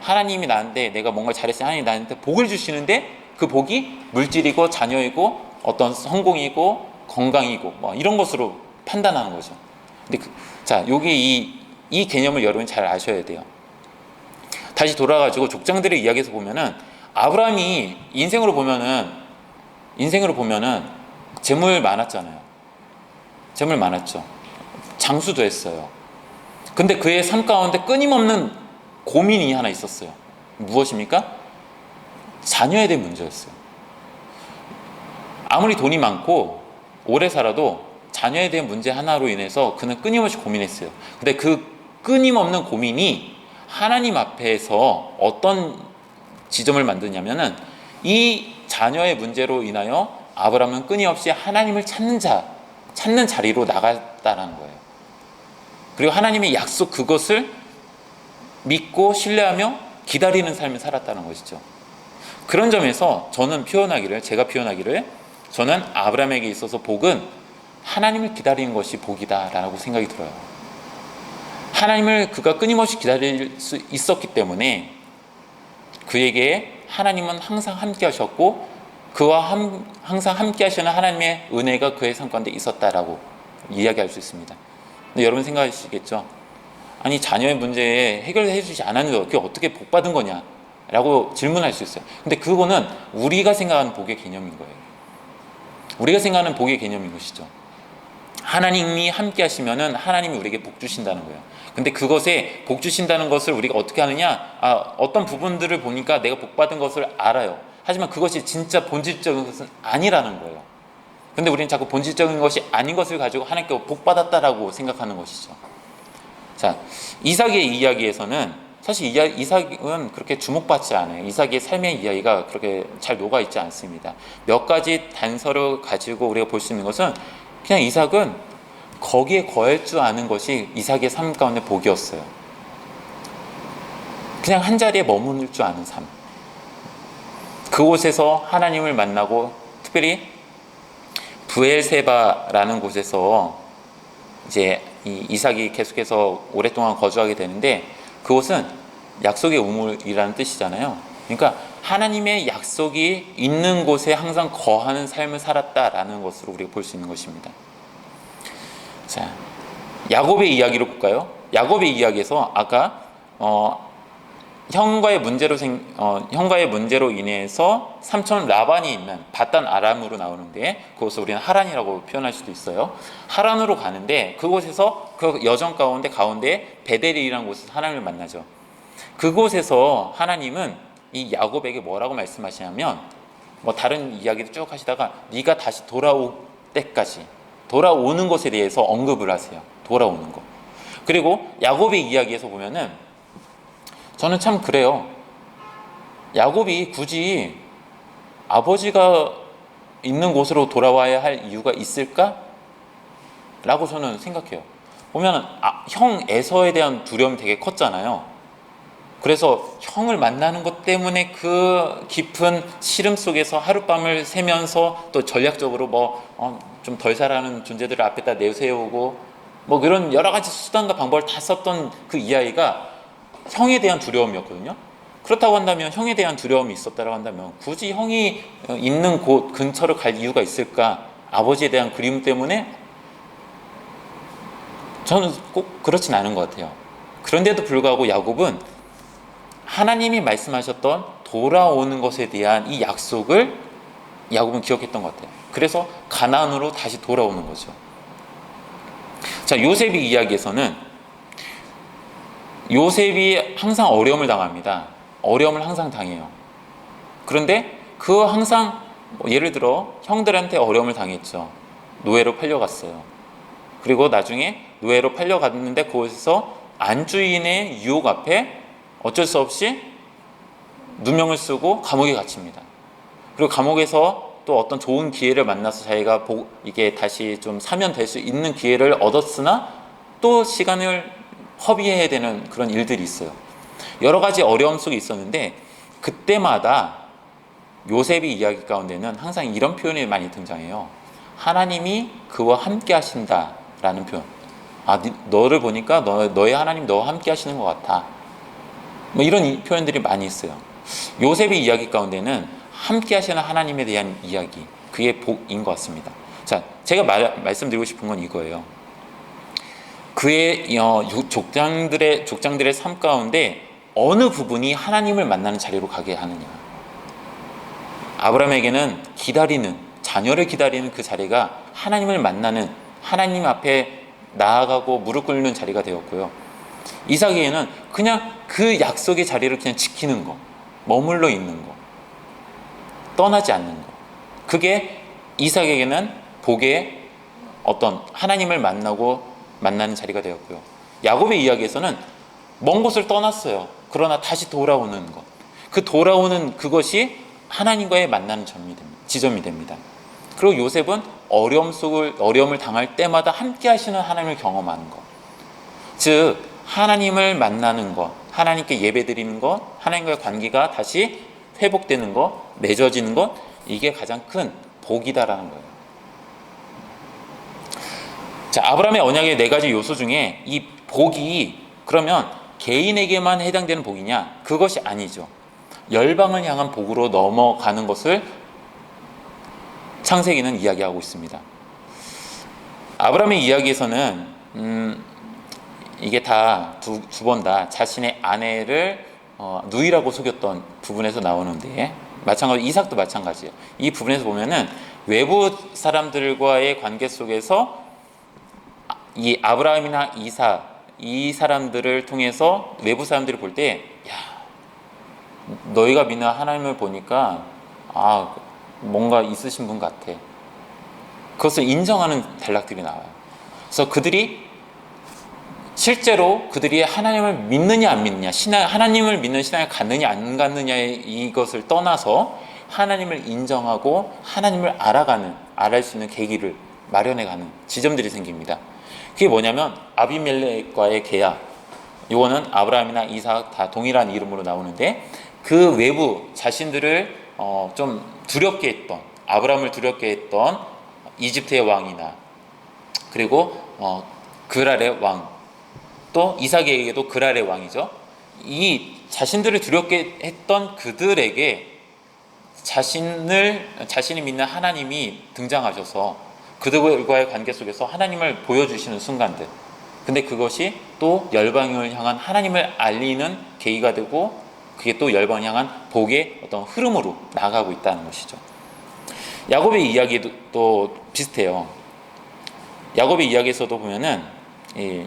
하나님이 나한테 내가 뭔가 잘했으니 하나님이 나한테 복을 주시는데 그 복이 물질이고 자녀이고 어떤 성공이고 건강이고 뭐 이런 것으로 판단하는 거죠. 근데 자, 요게 이 개념을 여러분이 잘 아셔야 돼요. 다시 돌아가지고 족장들의 이야기에서 보면은 아브라함이 인생으로 보면은 재물 많았잖아요. 재물 많았죠. 장수도 했어요. 근데 그의 삶 가운데 끊임없는 고민이 하나 있었어요. 무엇입니까? 자녀에 대한 문제였어요. 아무리 돈이 많고 오래 살아도 자녀에 대한 문제 하나로 인해서 그는 끊임없이 고민했어요. 근데 그 끊임없는 고민이 하나님 앞에서 어떤 지점을 만드냐면은 이 자녀의 문제로 인하여 아브라함은 끊임없이 하나님을 찾는 자리로 나갔다는 거예요. 그리고 하나님의 약속 그것을 믿고 신뢰하며 기다리는 삶을 살았다는 것이죠. 그런 점에서 제가 표현하기를 저는 아브라함에게 있어서 복은 하나님을 기다리는 것이 복이다라고 생각이 들어요. 하나님을 그가 끊임없이 기다릴 수 있었기 때문에 그에게 하나님은 항상 함께 하셨고 그와 항상 함께 하시는 하나님의 은혜가 그의 삶 가운데 있었다라고 이야기할 수 있습니다. 근데 여러분 생각하시겠죠? 아니 자녀의 문제에 해결해 주지 않았는데 그게 어떻게 복 받은 거냐 라고 질문할 수 있어요. 근데 그거는 우리가 생각하는 복의 개념인 거예요. 우리가 생각하는 복의 개념인 것이죠. 하나님이 함께 하시면은 하나님이 우리에게 복 주신다는 거예요. 근데 그것에 복 주신다는 것을 우리가 어떻게 하느냐? 어떤 부분들을 보니까 내가 복 받은 것을 알아요. 하지만 그것이 진짜 본질적인 것은 아니라는 거예요. 근데 우리는 자꾸 본질적인 것이 아닌 것을 가지고 하나님께 복 받았다라고 생각하는 것이죠. 자, 이삭의 이야기에서는 사실 이삭은 그렇게 주목받지 않아요. 이삭의 삶의 이야기가 그렇게 잘 녹아있지 않습니다. 몇 가지 단서를 가지고 우리가 볼 수 있는 것은 그냥 이삭은 거기에 거할 줄 아는 것이 이삭의 삶 가운데 복이었어요. 그냥 한 자리에 머무를 줄 아는 삶. 그곳에서 하나님을 만나고 특별히 브엘세바라는 곳에서 이제 이삭이 계속해서 오랫동안 거주하게 되는데 그곳은 약속의 우물이라는 뜻이잖아요. 그러니까 하나님의 약속이 있는 곳에 항상 거하는 삶을 살았다라는 것으로 우리가 볼 수 있는 것입니다. 자, 야곱의 이야기를 볼까요? 야곱의 이야기에서 아까 형과의 문제로 인해서 삼촌 라반이 있는 바단 아람으로 나오는데 그것을 우리는 하란이라고 표현할 수도 있어요. 하란으로 가는데 그곳에서 그 여정 가운데 베델이라는 곳에서 하나님을 만나죠. 그곳에서 하나님은 이 야곱에게 뭐라고 말씀하시냐면, 뭐 다른 이야기도 쭉 하시다가 네가 다시 돌아올 때까지, 돌아오는 것에 대해서 언급을 하세요. 돌아오는 것. 그리고 야곱의 이야기에서 보면은 저는 참 그래요. 야곱이 굳이 아버지가 있는 곳으로 돌아와야 할 이유가 있을까? 라고 저는 생각해요. 보면 형 에서에 대한 두려움이 되게 컸잖아요. 그래서 형을 만나는 것 때문에 그 깊은 시름 속에서 하룻밤을 새면서 또 전략적으로 좀 덜 살아가는 존재들을 앞에다 내세우고 뭐 그런 여러 가지 수단과 방법을 다 썼던 그 이야기가 형에 대한 두려움이었거든요. 그렇다고 한다면, 형에 대한 두려움이 있었다고 한다면 굳이 형이 있는 곳 근처를 갈 이유가 있을까? 아버지에 대한 그리움 때문에? 저는 꼭 그렇진 않은 것 같아요. 그런데도 불구하고 야곱은 하나님이 말씀하셨던 돌아오는 것에 대한 이 약속을 야곱은 기억했던 것 같아요. 그래서 가나안으로 다시 돌아오는 거죠. 자, 요셉의 이야기에서는 요셉이 항상 어려움을 당합니다. 어려움을 항상 당해요. 그런데 그 항상 예를 들어 형들한테 어려움을 당했죠. 노예로 팔려갔어요. 그리고 나중에 노예로 팔려갔는데 그곳에서 안주인의 유혹 앞에 어쩔 수 없이 누명을 쓰고 감옥에 갇힙니다. 그리고 감옥에서 또 어떤 좋은 기회를 만나서 자기가 이게 다시 좀 사면될 수 있는 기회를 얻었으나 또 시간을 허비해야 되는 그런 일들이 있어요. 여러 가지 어려움 속에 있었는데 그때마다 요셉의 이야기 가운데는 항상 이런 표현이 많이 등장해요. 하나님이 그와 함께 하신다라는 표현. 너를 보니까 너의 하나님 너와 함께 하시는 것 같아. 뭐 이런 표현들이 많이 있어요. 요셉의 이야기 가운데는 함께 하시는 하나님에 대한 이야기, 그게 복인 것 같습니다. 자, 제가 말씀드리고 싶은 건 이거예요. 그의 족장들의 삶 가운데 어느 부분이 하나님을 만나는 자리로 가게 하느냐. 아브라함에게는 자녀를 기다리는 그 자리가 하나님을 만나는, 하나님 앞에 나아가고 무릎 꿇는 자리가 되었고요. 이삭에게는 그냥 그 약속의 자리를 그냥 지키는 거, 머물러 있는 거, 떠나지 않는 거. 그게 이삭에게는 복의 어떤 하나님을 만나는 자리가 되었고요. 야곱의 이야기에서는 먼 곳을 떠났어요. 그러나 다시 돌아오는 것. 그 돌아오는 그것이 하나님과의 만나는 지점이 됩니다. 그리고 요셉은 어려움을 당할 때마다 함께 하시는 하나님을 경험하는 것. 즉, 하나님을 만나는 것, 하나님께 예배드리는 것, 하나님과의 관계가 다시 회복되는 것, 맺어지는 것, 이게 가장 큰 복이다라는 거예요. 자, 아브라함의 언약의 4가지 요소 중에 이 복이 그러면 개인에게만 해당되는 복이냐? 그것이 아니죠. 열방을 향한 복으로 넘어가는 것을 창세기는 이야기하고 있습니다. 아브라함의 이야기에서는 이게 다 두 번 다 자신의 아내를 누이라고 속였던 부분에서 나오는데, 마찬가지로 이삭도 마찬가지예요. 이 부분에서 보면은 외부 사람들과의 관계 속에서 이 아브라함이나 이삭, 이 사람들을 통해서 외부 사람들이 볼 때, 너희가 믿는 하나님을 보니까 뭔가 있으신 분 같아. 그것을 인정하는 단락들이 나와요. 그래서 실제로 그들이 하나님을 믿느냐 안 믿느냐, 하나님을 믿는 신앙을 갖느냐 안 갖느냐의 이것을 떠나서 하나님을 인정하고 하나님을 알아갈 수 있는 계기를 마련해가는 지점들이 생깁니다. 그게 뭐냐면 아비멜렉과의 계약, 이거는 아브라함이나 이삭 다 동일한 이름으로 나오는데, 그 외부 자신들을 좀 두렵게 했던, 아브라함을 두렵게 했던 이집트의 왕이나, 그리고 그랄의 왕, 또 이삭에게도 그랄의 왕이죠. 이 자신들을 두렵게 했던 그들에게 자신이 믿는 하나님이 등장하셔서 그들과의 관계 속에서 하나님을 보여주시는 순간들, 근데 그것이 또 열방을 향한 하나님을 알리는 계기가 되고, 그게 또 열방을 향한 복의 어떤 흐름으로 나가고 있다는 것이죠. 야곱의 이야기도 또 비슷해요. 야곱의 이야기에서도 보면은,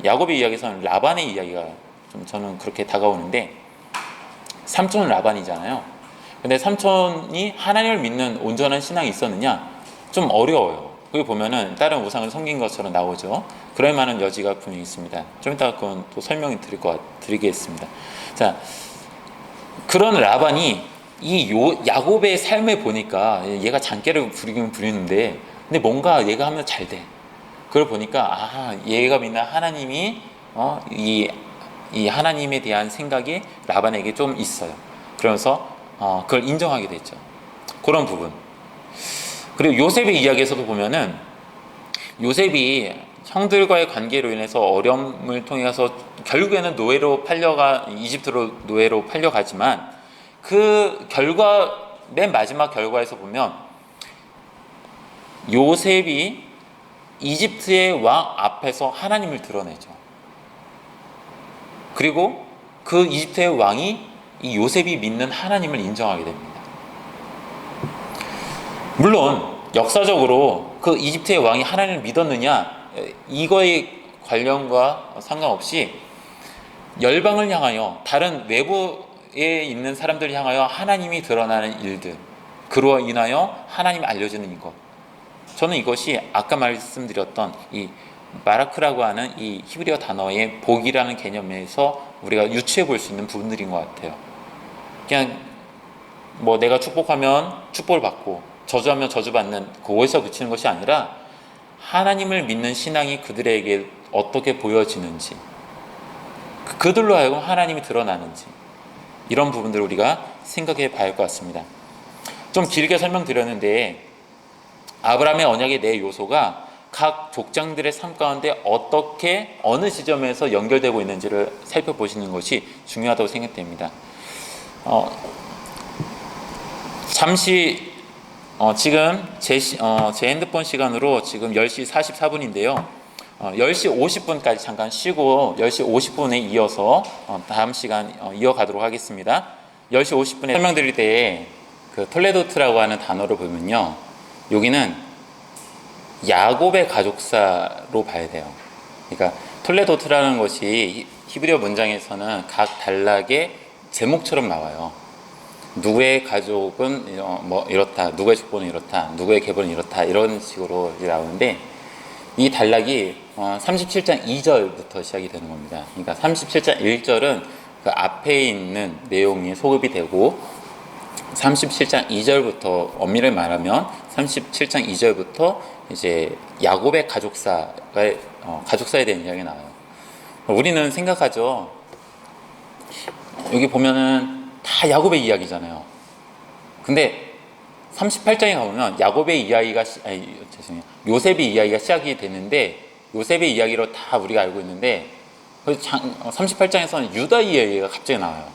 야곱의 이야기에서는 라반의 이야기가 좀 저는 그렇게 다가오는데, 삼촌은 라반이잖아요. 근데 삼촌이 하나님을 믿는 온전한 신앙이 있었느냐? 좀 어려워요. 거기 보면은 다른 우상을 섬긴 것처럼 나오죠. 그럴 만한 여지가 분명히 있습니다. 좀 이따가 그건 또 설명을 드리겠습니다. 자, 그런 라반이 야곱의 삶을 보니까 얘가 장깨를 부리긴 부리는데 근데 뭔가 얘가 하면 잘 돼. 그걸 보니까 얘가 믿는 하나님이 이 하나님에 대한 생각이 라반에게 좀 있어요. 그러면서 그걸 인정하게 됐죠. 그런 부분. 그리고 요셉의 이야기에서도 보면은 요셉이 형들과의 관계로 인해서 어려움을 통해서 결국에는 이집트로 노예로 팔려가지만 그 맨 마지막 결과에서 보면 요셉이 이집트의 왕 앞에서 하나님을 드러내죠. 그리고 그 이집트의 왕이 이 요셉이 믿는 하나님을 인정하게 됩니다. 물론 역사적으로 그 이집트의 왕이 하나님을 믿었느냐 이거의 관련과 상관없이 열방을 향하여 다른 외부에 있는 사람들을 향하여 하나님이 드러나는 일들, 그로 인하여 하나님이 알려지는 이것, 저는 이것이 아까 말씀드렸던 이 마라크라고 하는 이 히브리어 단어의 복이라는 개념에서 우리가 유추해 볼 수 있는 부분들인 것 같아요. 그냥 뭐 내가 축복하면 축복을 받고 저주하면 저주받는 그것에서 그치는 것이 아니라 하나님을 믿는 신앙이 그들에게 어떻게 보여지는지, 그들로 하여금 하나님이 드러나는지, 이런 부분들을 우리가 생각해 봐야 할 것 같습니다. 좀 길게 설명드렸는데 아브라함의 언약의 네 요소가 각 족장들의 삶 가운데 어떻게 어느 지점에서 연결되고 있는지를 살펴보시는 것이 중요하다고 생각됩니다. 잠시 지금 제 핸드폰 시간으로 지금 10시 44분인데요. 10시 50분까지 잠깐 쉬고 10시 50분에 이어서 다음 시간 이어가도록 하겠습니다. 10시 50분에 설명드릴 때 그 톨레도트라고 하는 단어를 보면요, 여기는 야곱의 가족사로 봐야 돼요. 그러니까 톨레도트라는 것이 히브리어 문장에서는 각 단락의 제목처럼 나와요. 누구의 가족은 뭐 이렇다, 누구의 족보는 이렇다, 누구의 계보는 이렇다, 이런 식으로 나오는데 이 단락이 37장 2절부터 시작이 되는 겁니다. 그러니까 37장 1절은 그 앞에 있는 내용이 소급이 되고 37장 2절부터 엄밀히 말하면 37장 2절부터 이제 야곱의 가족사에 대한 이야기가 나와요. 우리는 생각하죠. 여기 보면은 다 야곱의 이야기잖아요. 근데 38장에 가보면 요셉의 이야기가 시작이 되는데 요셉의 이야기로 다 우리가 알고 있는데 38장에서는 유다의 이야기가 갑자기 나와요.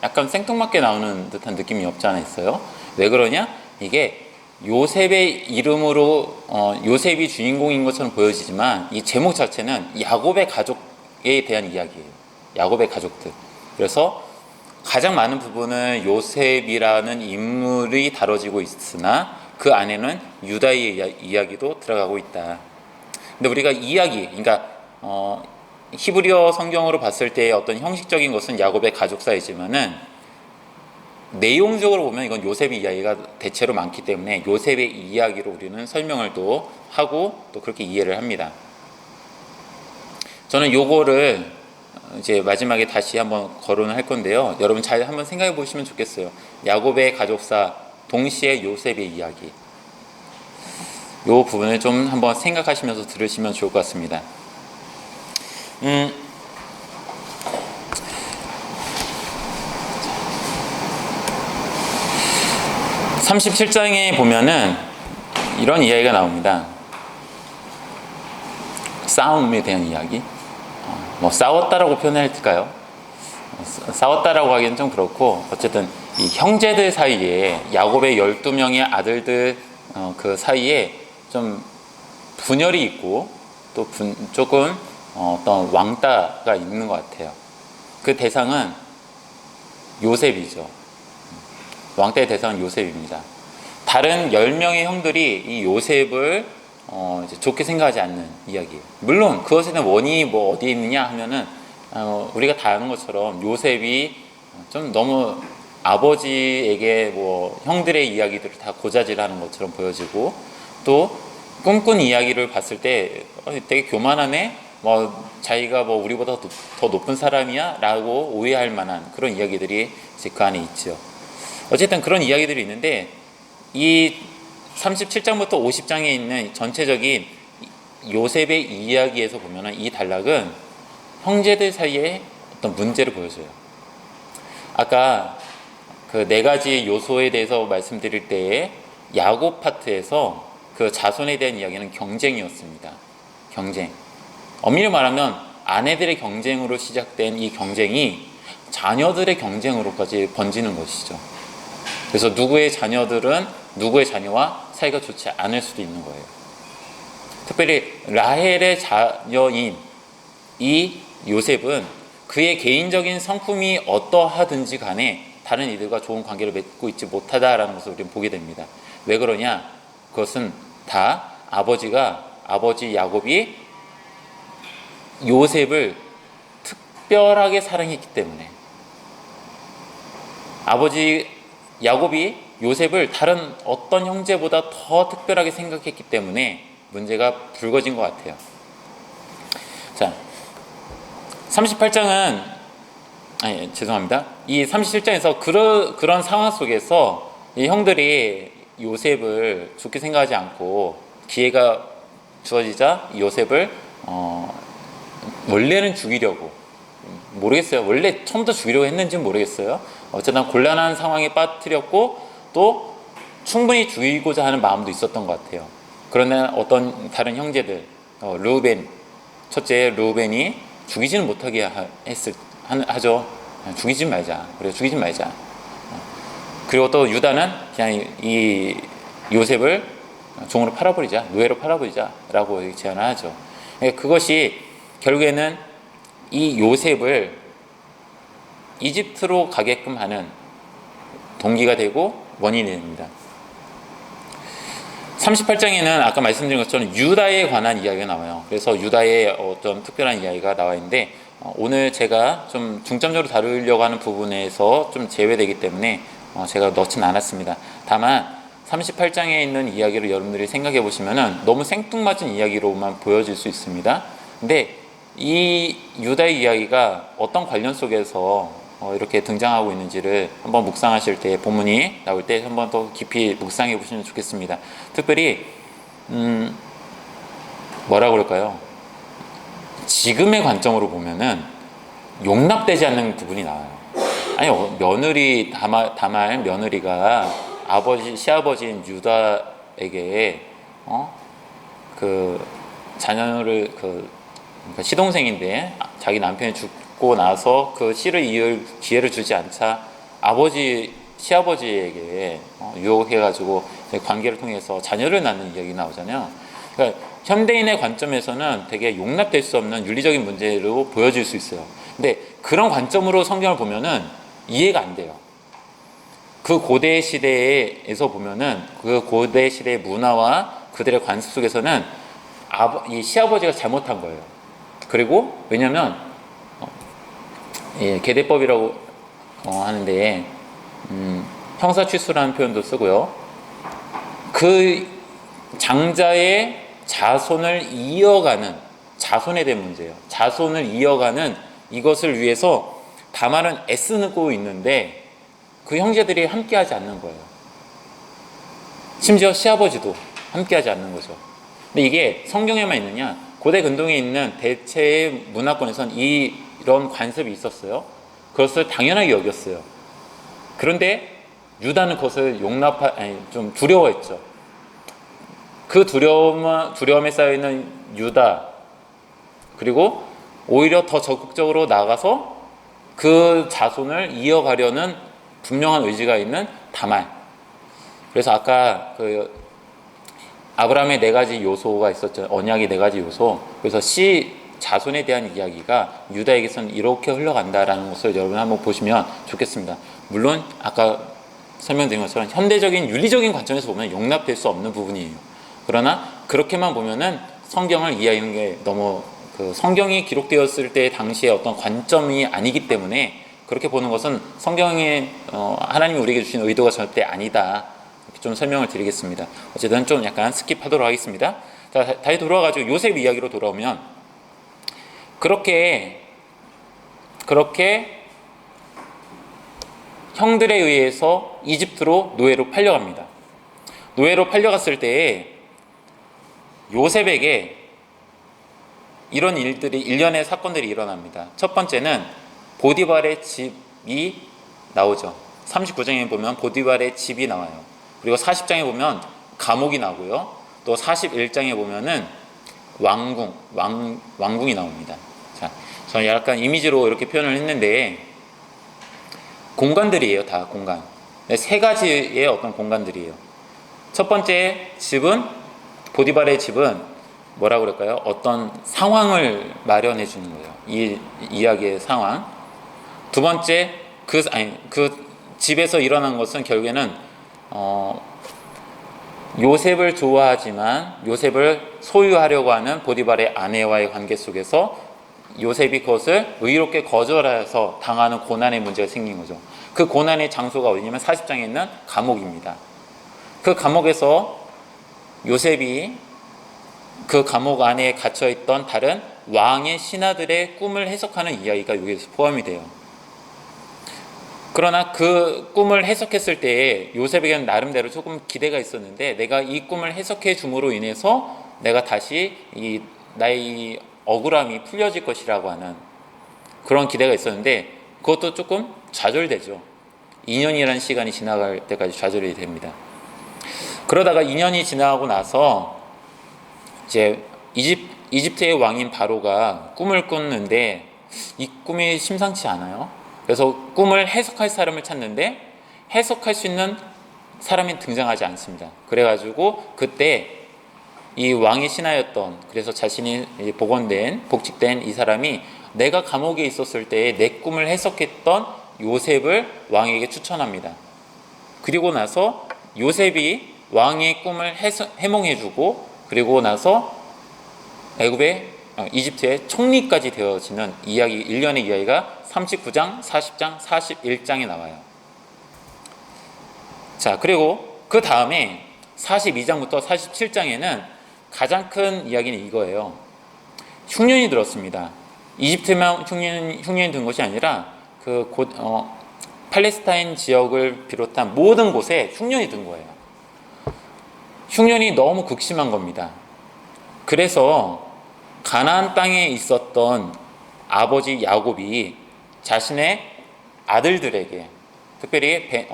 약간 생뚱맞게 나오는 듯한 느낌이 없지 않아 있어요. 왜 그러냐? 이게 요셉의 이름으로 요셉이 주인공인 것처럼 보여지지만 이 제목 자체는 야곱의 가족에 대한 이야기예요. 야곱의 가족들. 그래서 가장 많은 부분은 요셉이라는 인물이 다뤄지고 있으나 그 안에는 유다의 이야기도 들어가고 있다. 근데 우리가 그러니까 히브리어 성경으로 봤을 때 어떤 형식적인 것은 야곱의 가족사이지만은 내용적으로 보면 이건 요셉의 이야기가 대체로 많기 때문에 요셉의 이야기로 우리는 설명을 또 하고 또 그렇게 이해를 합니다. 저는 요거를 이제 마지막에 다시 한번 거론을 할 건데요. 여러분 잘 한번 생각해 보시면 좋겠어요. 야곱의 가족사 동시에 요셉의 이야기. 요 부분을 좀 한번 생각하시면서 들으시면 좋을 것 같습니다. 37장에 보면은 이런 이야기가 나옵니다. 싸움에 대한 이야기. 뭐 싸웠다라고 표현할까요? 싸웠다라고 하기는 좀 그렇고 어쨌든 이 형제들 사이에 야곱의 12명의 아들들 그 사이에 좀 분열이 있고 또 조금 어떤 왕따가 있는 것 같아요. 그 대상은 요셉이죠. 왕따의 대상은 요셉입니다. 다른 10명의 형들이 이 요셉을 이제 좋게 생각하지 않는 이야기예요. 물론 그것에 대한 원인이 뭐 어디에 있느냐 하면은 우리가 다 아는 것처럼 요셉이 좀 너무 아버지에게 뭐 형들의 이야기들을 다 고자질하는 것처럼 보여지고, 또 꿈꾼 이야기를 봤을 때 되게 교만하네, 뭐 자기가 뭐 우리보다 더 높은 사람이야 라고 오해할 만한 그런 이야기들이 이제 그 안에 있죠. 어쨌든 그런 이야기들이 있는데, 이 37장부터 50장에 있는 전체적인 요셉의 이야기에서 보면은 이 단락은 형제들 사이에 어떤 문제를 보여줘요. 아까 그 네 가지 요소에 대해서 말씀드릴 때에 야곱 파트에서 그 자손에 대한 이야기는 경쟁이었습니다. 경쟁. 엄밀히 말하면 아내들의 경쟁으로 시작된 이 경쟁이 자녀들의 경쟁으로까지 번지는 것이죠. 그래서 누구의 자녀들은 누구의 자녀와 사이가 좋지 않을 수도 있는 거예요. 특별히 라헬의 자녀인 이 요셉은 그의 개인적인 성품이 어떠하든지 간에 다른 이들과 좋은 관계를 맺고 있지 못하다라는 것을 우리는 보게 됩니다. 왜 그러냐? 그것은 다 아버지 야곱이 요셉을 특별하게 사랑했기 때문에, 아버지 야곱이 요셉을 다른 어떤 형제보다 더 특별하게 생각했기 때문에 문제가 불거진 것 같아요. 자, 38장은 죄송합니다. 이 37장에서 그런 상황 속에서 이 형들이 요셉을 좋게 생각하지 않고 기회가 주어지자 요셉을 원래는 죽이려고, 모르겠어요. 원래 처음부터 죽이려고 했는지는 모르겠어요. 어쨌든 곤란한 상황에 빠뜨렸고, 또 충분히 죽이고자 하는 마음도 있었던 것 같아요. 그러나 어떤 다른 형제들, 르우벤, 첫째 르우벤이 죽이지는 못하게 하죠. 죽이지 말자. 그래, 죽이지 말자. 그리고 또 유다는 그냥 이 요셉을 종으로 팔아버리자, 노예로 팔아버리자라고 제안을 하죠. 그것이 결국에는 이 요셉을 이집트로 가게끔 하는 동기가 되고 원인이 됩니다. 38장에는 아까 말씀드린 것처럼 유다에 관한 이야기가 나와요. 그래서 유다의 어떤 특별한 이야기가 나와 있는데, 오늘 제가 좀 중점적으로 다루려고 하는 부분에서 좀 제외되기 때문에 제가 넣진 않았습니다. 다만 38장에 있는 이야기를 여러분들이 생각해 보시면 너무 생뚱맞은 이야기로만 보여질 수 있습니다. 근데 이 유다의 이야기가 어떤 관련 속에서 이렇게 등장하고 있는지를 한번 묵상하실 때, 본문이 나올 때 한번 더 깊이 묵상해 보시면 좋겠습니다. 특별히 뭐라 그럴까요? 지금의 관점으로 보면은 용납되지 않는 부분이 나와요. 아니, 며느리 다말 며느리가 시아버지인 유다에게 그 자녀를 그러니까 시동생인데 자기 남편이 죽고 나서 그 씨를 이을 기회를 주지 않자 시아버지에게 유혹해가지고 관계를 통해서 자녀를 낳는 이야기 나오잖아요. 그러니까 현대인의 관점에서는 되게 용납될 수 없는 윤리적인 문제로 보여질 수 있어요. 근데 그런 관점으로 성경을 보면은 이해가 안 돼요. 그 고대 시대에서 보면은 그 고대 시대의 문화와 그들의 관습 속에서는 이 시아버지가 잘못한 거예요. 그리고 왜냐면 계대법이라고 하는데 형사취수라는 표현도 쓰고요. 그 장자의 자손을 이어가는 자손에 대한 문제예요. 자손을 이어가는 이것을 위해서 다말은 애쓰고 있는데 그 형제들이 함께하지 않는 거예요. 심지어 시아버지도 함께하지 않는 거죠. 근데 이게 성경에만 있느냐? 고대 근동에 있는 대체의 문화권에선 이런 관습이 있었어요. 그것을 당연하게 여겼어요. 그런데 유다는 그것을 좀 두려워했죠. 그 두려움에 쌓여있는 유다, 그리고 오히려 더 적극적으로 나가서 그 자손을 이어가려는 분명한 의지가 있는 다말. 그래서 아까 그 아브라함의 네 가지 요소가 있었죠. 언약의 네 가지 요소. 그래서 자손에 대한 이야기가 유다에게서는 이렇게 흘러간다라는 것을 여러분 한번 보시면 좋겠습니다. 물론 아까 설명드린 것처럼 현대적인 윤리적인 관점에서 보면 용납될 수 없는 부분이에요. 그러나 그렇게만 보면은 성경을 이해하는 게 너무 성경이 기록되었을 때 당시의 어떤 관점이 아니기 때문에 그렇게 보는 것은 성경에 하나님이 우리에게 주신 의도가 절대 아니다. 이렇게 좀 설명을 드리겠습니다. 어쨌든 좀 약간 스킵하도록 하겠습니다. 자, 다시 돌아와가지고 요셉 이야기로 돌아오면 그렇게 형들에 의해서 이집트로 노예로 팔려갑니다. 노예로 팔려갔을 때에 요셉에게 이런 일들이 일련의 사건들이 일어납니다. 첫 번째는 보디발의 집이 나오죠. 39장에 보면 보디발의 집이 나와요. 그리고 40장에 보면 감옥이 나오고요. 또 41장에 보면은 왕궁이 나옵니다. 자, 저는 약간 이미지로 이렇게 표현을 했는데 공간들이에요. 다 공간. 세 가지의 어떤 공간들이에요. 첫 번째 집은 보디발의 집은 뭐라고 그럴까요? 어떤 상황을 마련해 주는 거예요. 이 이야기의 상황. 두 번째 그 집에서 일어난 것은 결국에는 요셉을 좋아하지만 요셉을 소유하려고 하는 보디발의 아내와의 관계 속에서 요셉이 그것을 의롭게 거절해서 당하는 고난의 문제가 생긴 거죠. 그 고난의 장소가 어디냐면 40장에 있는 감옥입니다. 그 감옥에서 요셉이 그 감옥 안에 갇혀있던 다른 왕의 신하들의 꿈을 해석하는 이야기가 여기에서 포함이 돼요. 그러나 그 꿈을 해석했을 때에 요셉에게는 나름대로 조금 기대가 있었는데 내가 이 꿈을 해석해 줌으로 인해서 내가 다시 나의 억울함이 풀려질 것이라고 하는 그런 기대가 있었는데 그것도 조금 좌절되죠. 2년이라는 시간이 지나갈 때까지 좌절이 됩니다. 그러다가 2년이 지나고 나서 이제 이집트의 왕인 바로가 꿈을 꿨는데 이 꿈이 심상치 않아요. 그래서 꿈을 해석할 사람을 찾는데 해석할 수 있는 사람이 등장하지 않습니다. 그래가지고 그때 이 왕의 신하였던 그래서 자신이 복직된 이 사람이 내가 감옥에 있었을 때 내 꿈을 해석했던 요셉을 왕에게 추천합니다. 그리고 나서 요셉이 왕의 꿈을 해몽해주고 그리고 나서 이집트의 총리까지 되어지는 이야기, 일련의 이야기가 39장, 40장, 41장에 나와요. 자, 그리고 그 다음에 42장부터 47장에는 가장 큰 이야기는 이거예요. 흉년이 들었습니다. 이집트만 흉년이 든 것이 아니라 팔레스타인 지역을 비롯한 모든 곳에 흉년이 든 거예요. 흉년이 너무 극심한 겁니다. 그래서 가나안 땅에 있었던 아버지 야곱이 자신의 아들들에게 특별히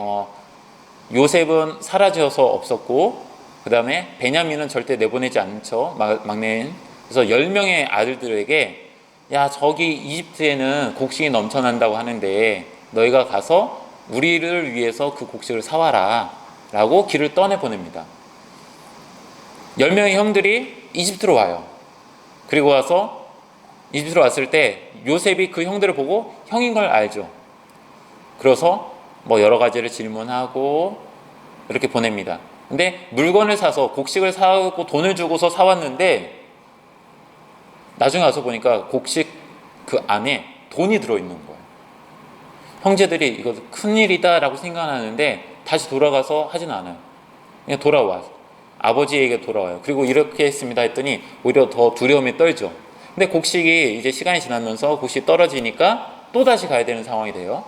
요셉은 사라져서 없었고 그 다음에 베냐민은 절대 내보내지 않죠. 막내인. 그래서 10명의 아들들에게 야 저기 이집트에는 곡식이 넘쳐난다고 하는데 너희가 가서 우리를 위해서 그 곡식을 사와라 라고 길을 떠내보냅니다. 10명의 형들이 이집트로 와요. 그리고 와서 이집트로 왔을 때 요셉이 그 형들을 보고 형인 걸 알죠. 그래서 뭐 여러 가지를 질문하고 이렇게 보냅니다. 근데 물건을 사서 곡식을 사고 돈을 주고서 사왔는데 나중에 와서 보니까 곡식 그 안에 돈이 들어있는 거예요. 형제들이 이거 큰일이다 라고 생각하는데 다시 돌아가서 하진 않아요. 그냥 돌아와요. 아버지에게 돌아와요. 그리고 이렇게 했습니다 했더니 오히려 더 두려움에 떨죠. 근데 곡식이 이제 시간이 지나면서 곡식이 떨어지니까 또 다시 가야 되는 상황이 돼요.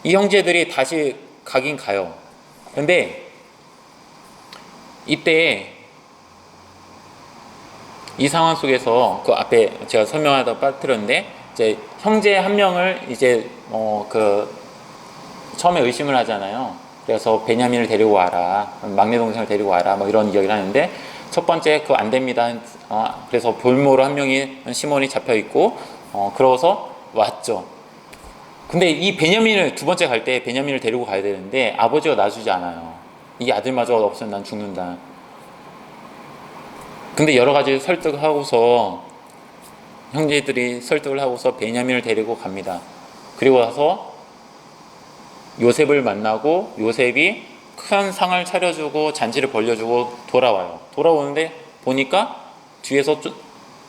이 형제들이 다시 가긴 가요. 근데 이때 이 상황 속에서 그 앞에 제가 설명하다 빠뜨렸는데 이제 형제 한 명을 이제 처음에 의심을 하잖아요. 그래서 베냐민을 데리고 와라, 막내 동생을 데리고 와라, 뭐 이런 이야기를 하는데 첫 번째 그거 안 됩니다. 그래서 볼모로 한 명이 시몬이 잡혀 있고 그러고서 왔죠. 근데 이 베냐민을 두 번째 갈 때 베냐민을 데리고 가야 되는데 아버지가 놔주지 않아요. 이 아들마저 없으면 난 죽는다. 근데 여러 가지 설득하고서 형제들이 설득을 하고서 베냐민을 데리고 갑니다. 그리고 와서 요셉을 만나고 요셉이 큰 상을 차려주고 잔치를 벌려주고 돌아와요. 돌아오는데 보니까 뒤에서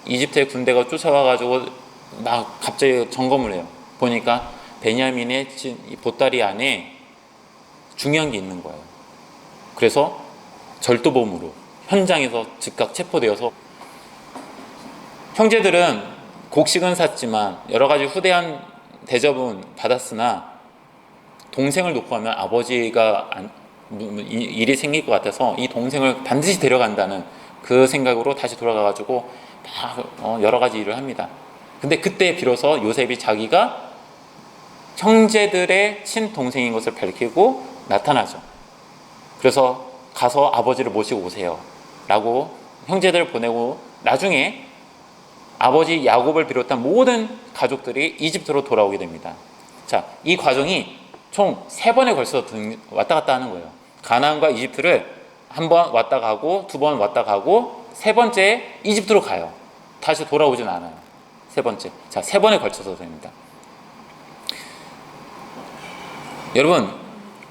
이집트의 군대가 쫓아와가지고 막 갑자기 점검을 해요. 보니까 베냐민의 이 보따리 안에 중요한 게 있는 거예요. 그래서 절도범으로 현장에서 즉각 체포되어서 형제들은 곡식은 샀지만 여러 가지 후대한 대접은 받았으나 동생을 놓고 하면 아버지가 일이 생길 것 같아서 이 동생을 반드시 데려간다는 그 생각으로 다시 돌아가가지고 막 여러 가지 일을 합니다. 근데 그때 비로소 요셉이 자기가 형제들의 친동생인 것을 밝히고 나타나죠. 그래서 가서 아버지를 모시고 오세요 라고 형제들을 보내고 나중에 아버지 야곱을 비롯한 모든 가족들이 이집트로 돌아오게 됩니다. 자, 이 과정이 총 3번에 걸쳐서 왔다 갔다 하는 거예요. 가나안과 이집트를 한 번 왔다 가고 2번 왔다 가고 3번째 이집트로 가요. 다시 돌아오진 않아요. 3번째. 자, 3번에 걸쳐서 됩니다. 여러분,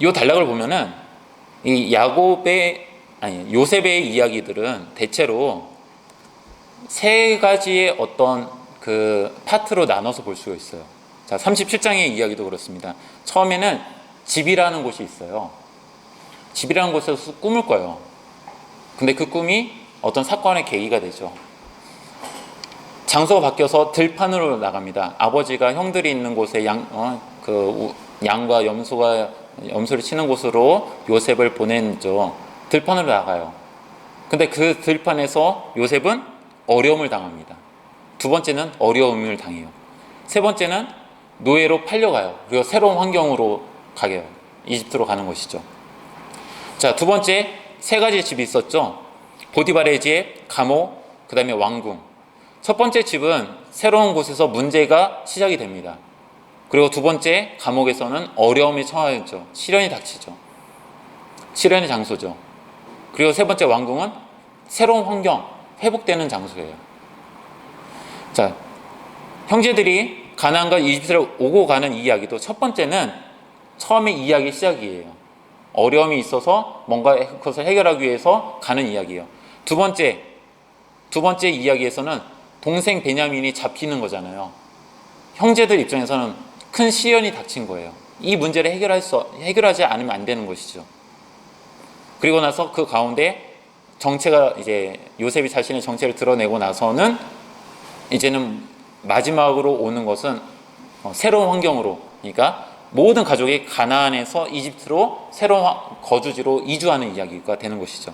이 단락을 보면은 이 요셉의 이야기들은 대체로 3가지의 어떤 그 파트로 나눠서 볼 수가 있어요. 자, 37장의 이야기도 그렇습니다. 처음에는 집이라는 곳이 있어요. 집이라는 곳에서 꿈을 꿔요. 근데 그 꿈이 어떤 사건의 계기가 되죠. 장소가 바뀌어서 들판으로 나갑니다. 아버지가 형들이 있는 곳에 양과 염소를 치는 곳으로 요셉을 보내죠. 들판으로 나가요. 근데 그 들판에서 요셉은 어려움을 당합니다. 2번째는 어려움을 당해요. 3번째는 노예로 팔려가요. 그리고 새로운 환경으로 가게 해요. 이집트로 가는 것이죠. 자, 2번째 3가지 집이 있었죠. 보디발의 집, 감옥, 그 다음에 왕궁. 첫 번째 집은 새로운 곳에서 문제가 시작이 됩니다. 그리고 2번째 감옥에서는 어려움이 처하죠. 시련이 닥치죠. 시련의 장소죠. 그리고 3번째 왕궁은 새로운 환경, 회복되는 장소예요. 자, 형제들이 가나안과 이집트를 오고 가는 이야기도 첫 번째는 처음에 이야기 시작이에요. 어려움이 있어서 뭔가 그것을 해결하기 위해서 가는 이야기예요. 두 번째 이야기에서는 동생 베냐민이 잡히는 거잖아요. 형제들 입장에서는 큰 시련이 닥친 거예요. 이 문제를 해결하지 않으면 안 되는 것이죠. 그리고 나서 그 가운데 정체가 이제 요셉이 자신의 정체를 드러내고 나서는 이제는 마지막으로 오는 것은 새로운 환경으로, 그러니까 모든 가족이 가나안에서 이집트로 새로운 거주지로 이주하는 이야기가 되는 것이죠.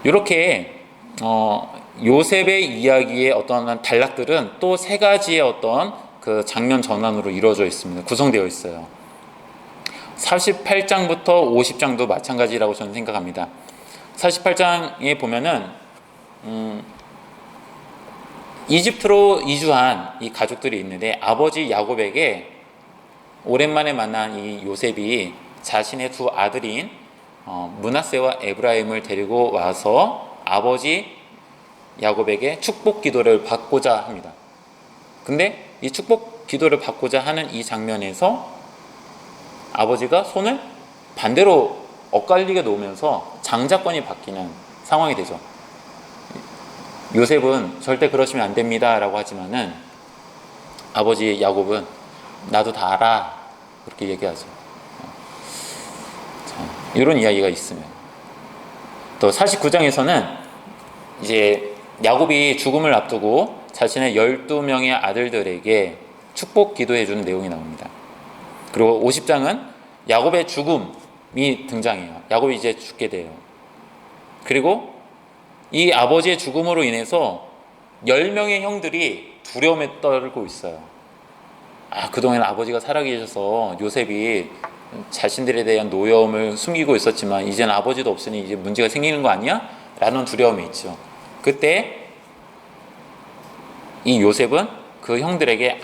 이렇게 요셉의 이야기의 어떤 단락들은 또 3가지의 어떤 그 장면 전환으로 이루어져 있습니다. 구성되어 있어요. 48장부터 50장도 마찬가지라고 저는 생각합니다. 48장에 보면은 이집트로 이주한 이 가족들이 있는데 아버지 야곱에게 오랜만에 만난 이 요셉이 자신의 2 아들인 므낫세와 에브라임을 데리고 와서 아버지 야곱에게 축복 기도를 받고자 합니다. 근데 이 축복 기도를 받고자 하는 이 장면에서 아버지가 손을 반대로 엇갈리게 놓으면서 장자권이 바뀌는 상황이 되죠. 요셉은 절대 그러시면 안 됩니다 라고 하지만은 아버지 야곱은 나도 다 알아 그렇게 얘기하죠. 자, 이런 이야기가 있으면 또 49장에서는 이제 야곱이 죽음을 앞두고 자신의 12명의 아들들에게 축복 기도해 주는 내용이 나옵니다. 그리고 50장은 야곱의 죽음이 등장해요. 야곱이 이제 죽게 돼요. 그리고 이 아버지의 죽음으로 인해서 10명의 형들이 두려움에 떨고 있어요. 그동안 아버지가 살아계셔서 요셉이 자신들에 대한 노여움을 숨기고 있었지만 이제는 아버지도 없으니 이제 문제가 생기는 거 아니야? 라는 두려움이 있죠. 그때 이 요셉은 그 형들에게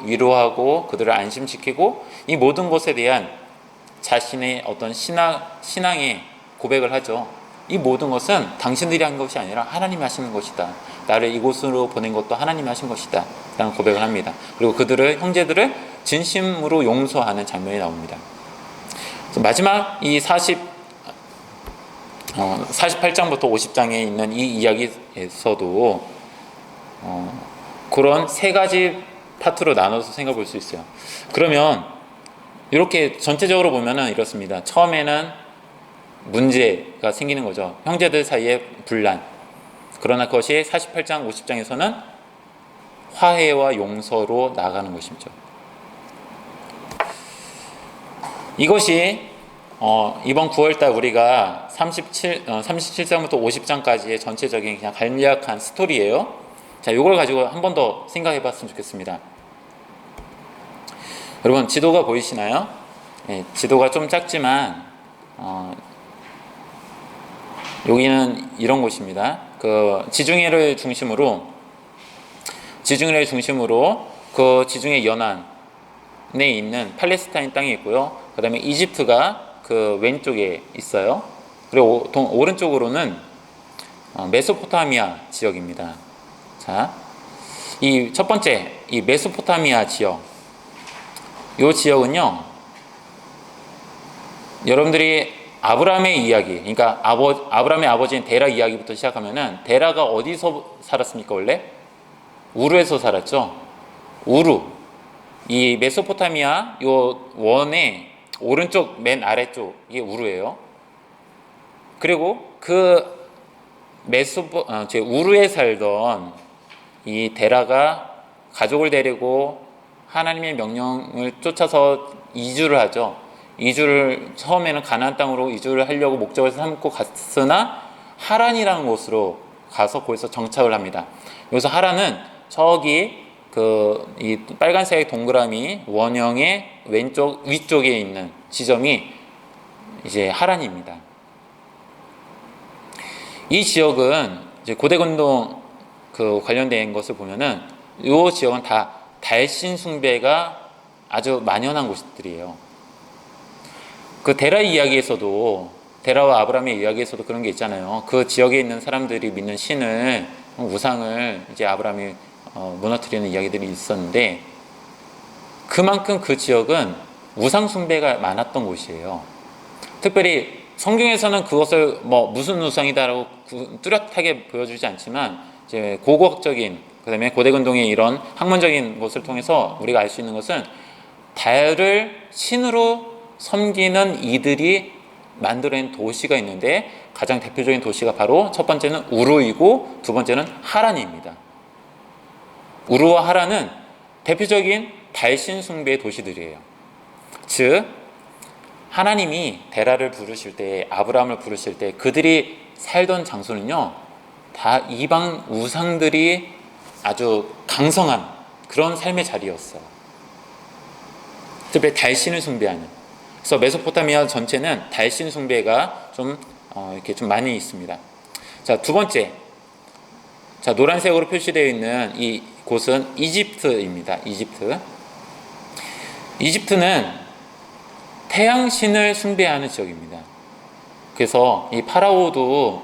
위로하고 그들을 안심시키고 이 모든 것에 대한 자신의 어떤 신앙의 고백을 하죠. 이 모든 것은 당신들이 한 것이 아니라 하나님이 하시는 것이다. 나를 이곳으로 보낸 것도 하나님이 하신 것이다. 라는 고백을 합니다. 그리고 형제들을 진심으로 용서하는 장면이 나옵니다. 마지막 이 48장부터 50장에 있는 이 이야기에서도 그런 3가지 파트로 나눠서 생각해 볼 수 있어요. 그러면 이렇게 전체적으로 보면은 이렇습니다. 처음에는 문제가 생기는 거죠. 형제들 사이에 분란. 그러나 그것이 48장, 50장에서는 화해와 용서로 나아가는 것이죠. 이것이 이번 9월달 우리가 37장부터 50장까지의 전체적인 그냥 간략한 스토리예요. 자, 이걸 가지고 한 번 더 생각해 봤으면 좋겠습니다. 여러분, 지도가 보이시나요? 네, 지도가 좀 작지만 여기는 이런 곳입니다. 그 지중해를 중심으로 그 지중해 연안에 있는 팔레스타인 땅이 있고요. 그 다음에 이집트가 그 왼쪽에 있어요. 그리고 오른쪽으로는 메소포타미아 지역입니다. 자, 이 첫 번째 이 메소포타미아 지역, 이 지역은요, 여러분들이 아브라함의 이야기, 그러니까 아브라함의 아버지인 데라 이야기부터 시작하면은, 데라가 어디서 살았습니까? 원래 우르에서 살았죠. 우르, 이 메소포타미아 요 원의 오른쪽 맨 아래쪽, 이게 우르예요. 그리고 그 우르에 살던 이 데라가 가족을 데리고 하나님의 명령을 쫓아서 이주를 하죠. 이주를 처음에는 가나안 땅으로 이주를 하려고 목적을 삼고 갔으나 하란이라는 곳으로 가서 거기서 정착을 합니다. 여기서 하란은 저기 이 빨간색 동그라미 원형의 왼쪽 위쪽에 있는 지점이 이제 하란입니다. 이 지역은 이제 고대근동 관련된 것을 보면은 이 지역은 다 달신 숭배가 아주 만연한 곳들이에요. 그 데라 이야기에서도, 데라와 아브라함의 이야기에서도 그런 게 있잖아요. 그 지역에 있는 사람들이 믿는 신을, 우상을 이제 아브라함이 무너뜨리는 이야기들이 있었는데, 그만큼 그 지역은 우상 숭배가 많았던 곳이에요. 특별히 성경에서는 그것을 무슨 우상이다라고 뚜렷하게 보여주지 않지만, 이제 고고학적인, 그 다음에 고대근동의 이런 학문적인 것을 통해서 우리가 알 수 있는 것은, 달을 신으로 섬기는 이들이 만들어낸 도시가 있는데, 가장 대표적인 도시가 바로 첫 번째는 우르이고 두 번째는 하란입니다. 우르와 하란은 대표적인 달신 숭배의 도시들이에요. 즉, 하나님이 데라를 부르실 때, 아브라함을 부르실 때 그들이 살던 장소는요, 다 이방 우상들이 아주 강성한 그런 삶의 자리였어요. 특별히 달신을 숭배하는. 그래서 메소포타미아 전체는 달신 숭배가 이렇게 좀 많이 있습니다. 자, 두 번째. 자, 노란색으로 표시되어 있는 이 곳은 이집트입니다. 이집트는 태양신을 숭배하는 지역입니다. 그래서 이 파라오도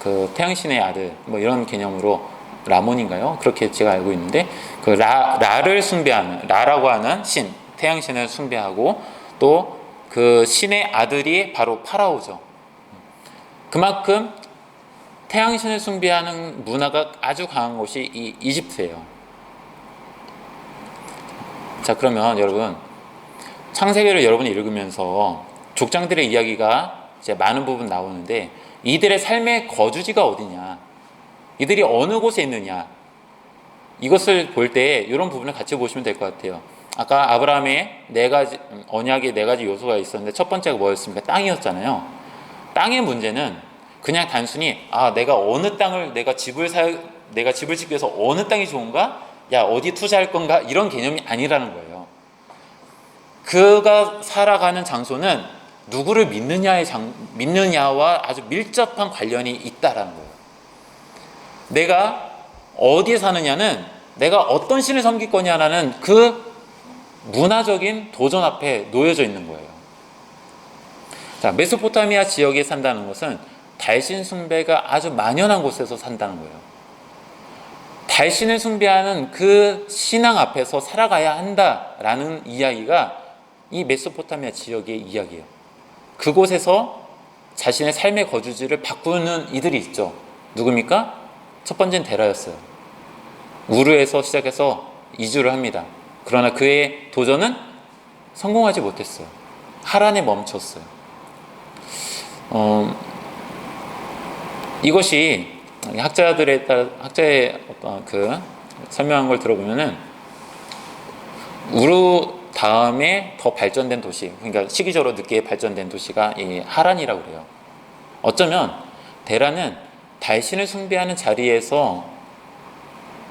그 태양신의 아들, 이런 개념으로 라몬인가요? 그렇게 제가 알고 있는데, 그 라를 숭배하는, 라라고 하는 신, 태양신을 숭배하고, 또 그 신의 아들이 바로 파라오죠. 그만큼 태양신을 숭배하는 문화가 아주 강한 곳이 이 이집트예요. 자, 그러면 여러분, 창세기를 여러분이 읽으면서 족장들의 이야기가 이제 많은 부분 나오는데, 이들의 삶의 거주지가 어디냐, 이들이 어느 곳에 있느냐, 이것을 볼 때 이런 부분을 같이 보시면 될 것 같아요. 아까 아브라함의 언약의 4가지 요소가 있었는데, 첫 번째가 뭐였습니까? 땅이었잖아요. 땅의 문제는 그냥 단순히 내가 어느 땅을, 내가 집을 짓기 위해서 어느 땅이 좋은가, 야 어디 투자할 건가, 이런 개념이 아니라는 거예요. 그가 살아가는 장소는 누구를 믿느냐와 아주 밀접한 관련이 있다라는 거예요. 내가 어디에 사느냐는 내가 어떤 신을 섬길 거냐라는 그 문화적인 도전 앞에 놓여져 있는 거예요. 자, 메소포타미아 지역에 산다는 것은 달신 숭배가 아주 만연한 곳에서 산다는 거예요. 달신을 숭배하는 그 신앙 앞에서 살아가야 한다라는 이야기가 이 메소포타미아 지역의 이야기예요. 그곳에서 자신의 삶의 거주지를 바꾸는 이들이 있죠. 누굽니까? 첫 번째는 데라였어요. 우르에서 시작해서 이주를 합니다. 그러나 그의 도전은 성공하지 못했어요. 하란에 멈췄어요. 이것이 학자의 어떤 그 설명한 걸 들어보면은 우르 다음에 더 발전된 도시, 그러니까 시기적으로 늦게 발전된 도시가 이 하란이라고 그래요. 어쩌면 데라는 달신을 숭배하는 자리에서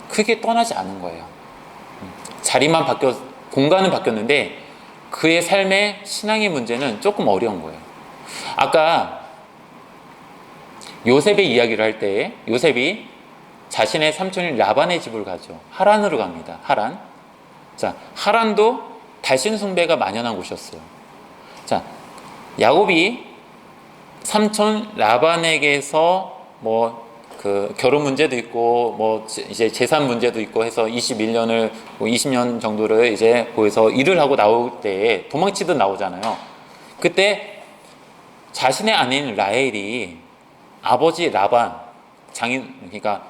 크게 떠나지 않은 거예요. 자리만 공간은 바뀌었는데 그의 삶의 신앙의 문제는 조금 어려운 거예요. 아까 요셉의 이야기를 할 때 요셉이 자신의 삼촌인 라반의 집을 가죠. 하란으로 갑니다. 하란. 자, 하란도 달신 숭배가 만연한 곳이었어요. 자, 야곱이 삼촌 라반에게서 그 결혼 문제도 있고 이제 재산 문제도 있고 해서 21년을 20년 정도를 이제 거기서 일을 하고 나올 때 도망치듯 나오잖아요. 그때 자신의 아내인 라헬이 아버지 라반 그러니까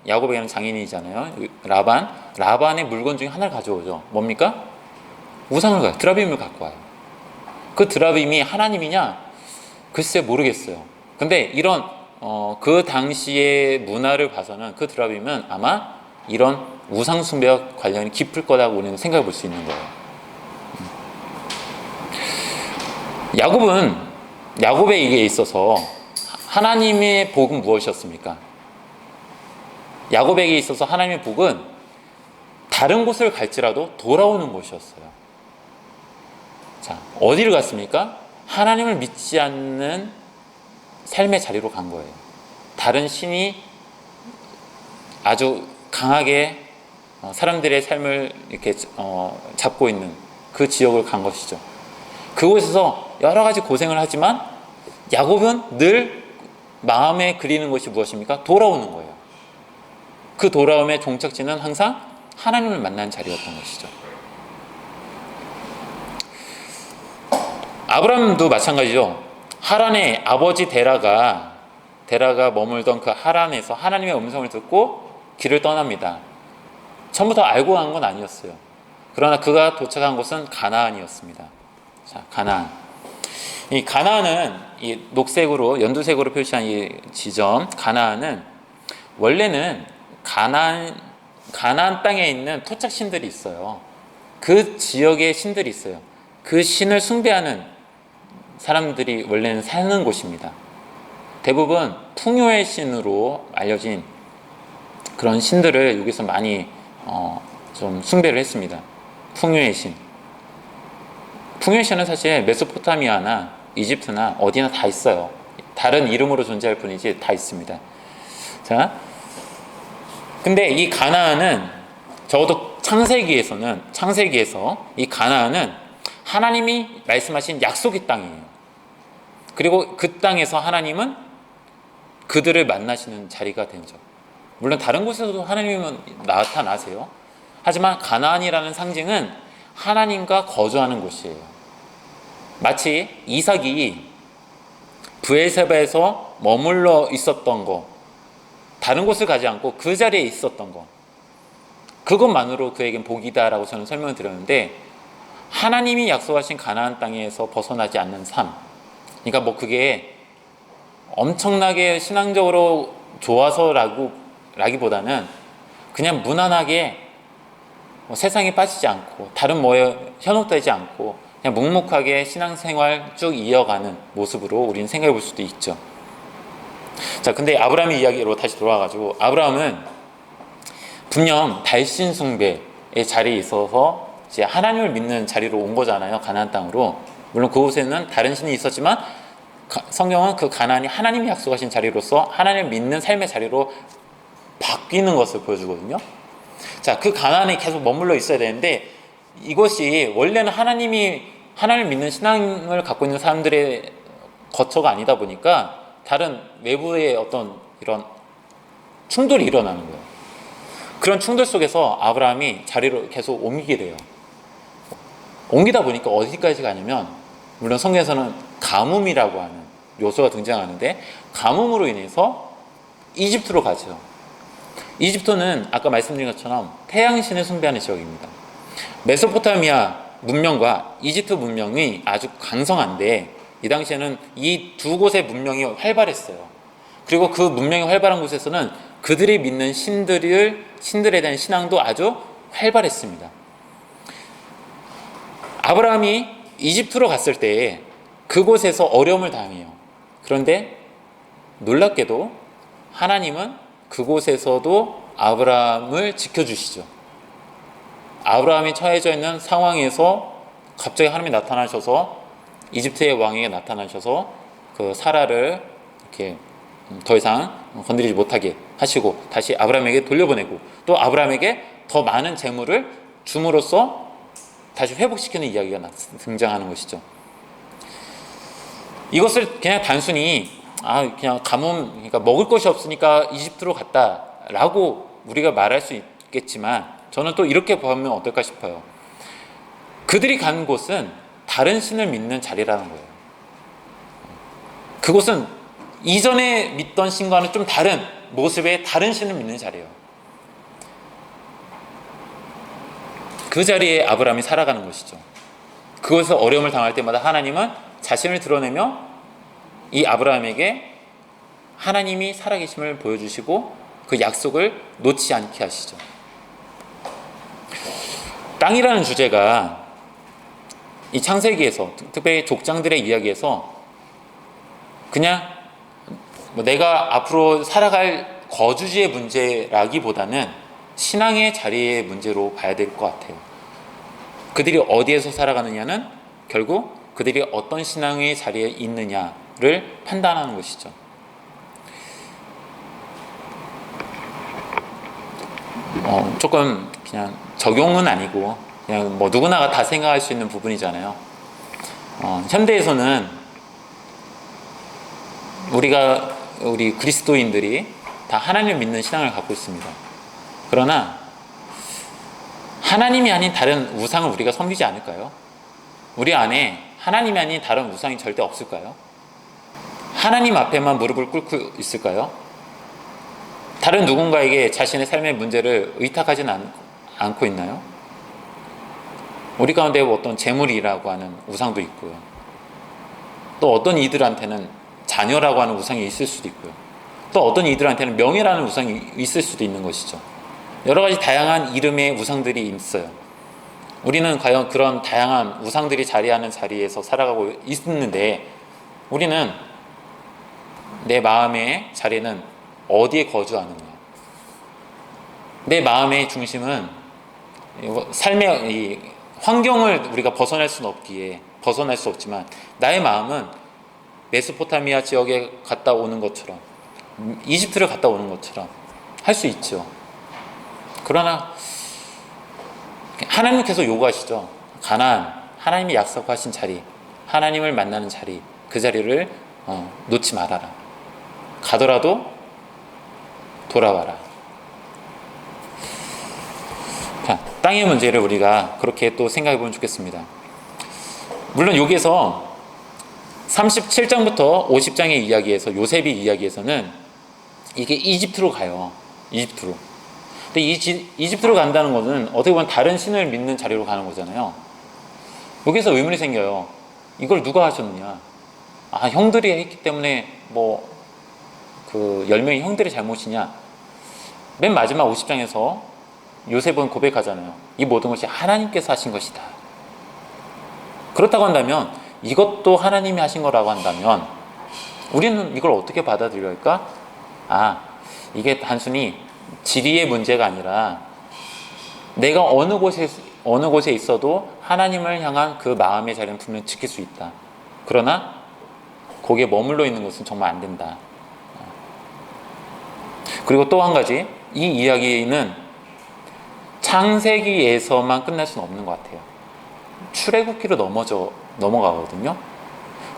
야곱에게는 장인이잖아요. 라반의 물건 중에 하나를 가져오죠. 뭡니까? 우상을 가요. 드라빔을 갖고 와요. 그 드라빔이 하나님이냐? 글쎄 모르겠어요. 근데 이런 그 당시의 문화를 봐서는 그 드라빔은 아마 이런 우상 숭배와 관련이 깊을 거라고 우리는 생각해 볼 수 있는 거예요. 야곱에게 있어서 하나님의 복은 무엇이었습니까? 야곱에게 있어서 하나님의 복은 다른 곳을 갈지라도 돌아오는 곳이었어요. 자, 어디를 갔습니까? 하나님을 믿지 않는 삶의 자리로 간 거예요. 다른 신이 아주 강하게 사람들의 삶을 이렇게 잡고 있는 그 지역을 간 것이죠. 그곳에서 여러 가지 고생을 하지만 야곱은 늘 마음에 그리는 것이 무엇입니까? 돌아오는 거예요. 그 돌아옴의 종착지는 항상 하나님을 만난 자리였던 것이죠. 아브라함도 마찬가지죠. 하란의 아버지 데라가 머물던 그 하란에서 하나님의 음성을 듣고 길을 떠납니다. 처음부터 알고 간 건 아니었어요. 그러나 그가 도착한 곳은 가나안이었습니다. 자, 가나안. 이 가나안은 이 녹색으로 연두색으로 표시한 이 지점 가나안은 원래는 가나안 땅에 있는 토착 신들이 있어요. 그 지역에 신들이 있어요. 그 신을 숭배하는 사람들이 원래는 사는 곳입니다. 대부분 풍요의 신으로 알려진 그런 신들을 여기서 많이 좀 숭배를 했습니다. 풍요의 신. 풍요의 신은 사실 메소포타미아나 이집트나 어디나 다 있어요. 다른 이름으로 존재할 뿐이지 다 있습니다. 자, 근데 이 가나안은 적어도 창세기에서 이 가나안은 하나님이 말씀하신 약속의 땅이에요. 그리고 그 땅에서 하나님은 그들을 만나시는 자리가 된 점. 물론 다른 곳에서도 하나님은 나타나세요. 하지만 가나안이라는 상징은 하나님과 거주하는 곳이에요. 마치 이삭이 브엘세바에서 머물러 있었던 거, 다른 곳을 가지 않고 그 자리에 있었던 거, 그것만으로 그에겐 복이다라고 저는 설명을 드렸는데, 하나님이 약속하신 가나안 땅에서 벗어나지 않는 삶, 그러니까 그게 엄청나게 신앙적으로 좋아서라기보다는 그냥 무난하게 세상에 빠지지 않고 다른 뭐에 현혹되지 않고 그냥 묵묵하게 신앙생활 쭉 이어가는 모습으로 우리는 생각해 볼 수도 있죠. 자, 근데 아브라함의 이야기로 다시 돌아와가지고, 아브라함은 분명 달신 숭배의 자리에 있어서 이제 하나님을 믿는 자리로 온 거잖아요. 가나안 땅으로. 물론 그곳에는 다른 신이 있었지만 성경은 그 가나안이 하나님이 약속하신 자리로서 하나님을 믿는 삶의 자리로 바뀌는 것을 보여주거든요. 자, 그 가나안에 계속 머물러 있어야 되는데, 이것이 원래는 하나님을 믿는 신앙을 갖고 있는 사람들의 거처가 아니다 보니까 다른 외부의 어떤 이런 충돌이 일어나는 거예요. 그런 충돌 속에서 아브라함이 자리를 계속 옮기게 돼요. 옮기다 보니까 어디까지 가냐면, 물론 성경에서는 가뭄이라고 하는 요소가 등장하는데, 가뭄으로 인해서 이집트로 가죠. 이집트는 아까 말씀드린 것처럼 태양신을 숭배하는 지역입니다. 메소포타미아 문명과 이집트 문명이 아주 강성한데 이 당시에는 이 두 곳의 문명이 활발했어요. 그리고 그 문명이 활발한 곳에서는 그들이 믿는 신들에 대한 신앙도 아주 활발했습니다. 아브라함이 이집트로 갔을 때 그곳에서 어려움을 당해요. 그런데 놀랍게도 하나님은 그곳에서도 아브라함을 지켜주시죠. 아브라함이 처해져 있는 상황에서 갑자기 하나님이 나타나셔서 이집트의 왕에게 나타나셔서 그 사라를 이렇게 더 이상 건드리지 못하게 하시고 다시 아브라함에게 돌려보내고 또 아브라함에게 더 많은 재물을 줌으로써 다시 회복시키는 이야기가 등장하는 것이죠. 이것을 그냥 단순히 그냥 가뭄, 그러니까 먹을 것이 없으니까 이집트로 갔다라고 우리가 말할 수 있겠지만 저는 또 이렇게 보면 어떨까 싶어요. 그들이 간 곳은 다른 신을 믿는 자리라는 거예요. 그곳은 이전에 믿던 신과는 좀 다른 모습의 다른 신을 믿는 자리예요. 그 자리에 아브라함이 살아가는 것이죠. 그곳에서 어려움을 당할 때마다 하나님은 자신을 드러내며 이 아브라함에게 하나님이 살아계심을 보여주시고 그 약속을 놓지 않게 하시죠. 땅이라는 주제가 이 창세기에서 특별히 족장들의 이야기에서 그냥 내가 앞으로 살아갈 거주지의 문제라기보다는 신앙의 자리의 문제로 봐야 될 것 같아요. 그들이 어디에서 살아가느냐는 결국 그들이 어떤 신앙의 자리에 있느냐를 판단하는 것이죠. 조금 그냥 적용은 아니고 그냥 누구나가 다 생각할 수 있는 부분이잖아요. 현대에서는 우리 그리스도인들이 다 하나님을 믿는 신앙을 갖고 있습니다. 그러나 하나님이 아닌 다른 우상을 우리가 섬기지 않을까요? 우리 안에 하나님이 아닌 다른 우상이 절대 없을까요? 하나님 앞에만 무릎을 꿇고 있을까요? 다른 누군가에게 자신의 삶의 문제를 의탁하지는 않고 있나요? 우리 가운데 어떤 재물이라고 하는 우상도 있고요. 또 어떤 이들한테는 자녀라고 하는 우상이 있을 수도 있고요. 또 어떤 이들한테는 명예라는 우상이 있을 수도 있는 것이죠. 여러 가지 다양한 이름의 우상들이 있어요. 우리는 과연 그런 다양한 우상들이 자리하는 자리에서 살아가고 있는데 우리는 내 마음의 자리는 어디에 거주하느냐? 내 마음의 중심은 삶의 이 환경을 우리가 벗어날 수 없지만 나의 마음은 메소포타미아 지역에 갔다 오는 것처럼 이집트를 갔다 오는 것처럼 할 수 있죠. 그러나 하나님께서 요구하시죠. 가나안, 하나님이 약속하신 자리, 하나님을 만나는 자리, 그 자리를 놓지 말아라. 가더라도 돌아와라. 자, 땅의 문제를 우리가 그렇게 또 생각해 보면 좋겠습니다. 물론 여기에서 37장부터 50장의 이야기에서 요셉의 이야기에서는 이게 이집트로 가요. 이집트로. 근데 이집트로 간다는 것은 어떻게 보면 다른 신을 믿는 자리로 가는 거잖아요. 여기서 의문이 생겨요. 이걸 누가 하셨느냐? 형들이 했기 때문에 그 10명의 형들의 잘못이냐? 맨 마지막 50장에서 요셉은 고백하잖아요. 이 모든 것이 하나님께서 하신 것이다. 그렇다고 한다면 이것도 하나님이 하신 거라고 한다면 우리는 이걸 어떻게 받아들여야 할까? 이게 단순히 지리의 문제가 아니라 내가 어느 곳에 있어도 하나님을 향한 그 마음의 자리는 분명 지킬 수 있다. 그러나 거기에 머물러 있는 것은 정말 안 된다. 그리고 또 한 가지, 이 이야기는 창세기에서만 끝날 수는 없는 것 같아요. 출애굽기로 넘어가거든요.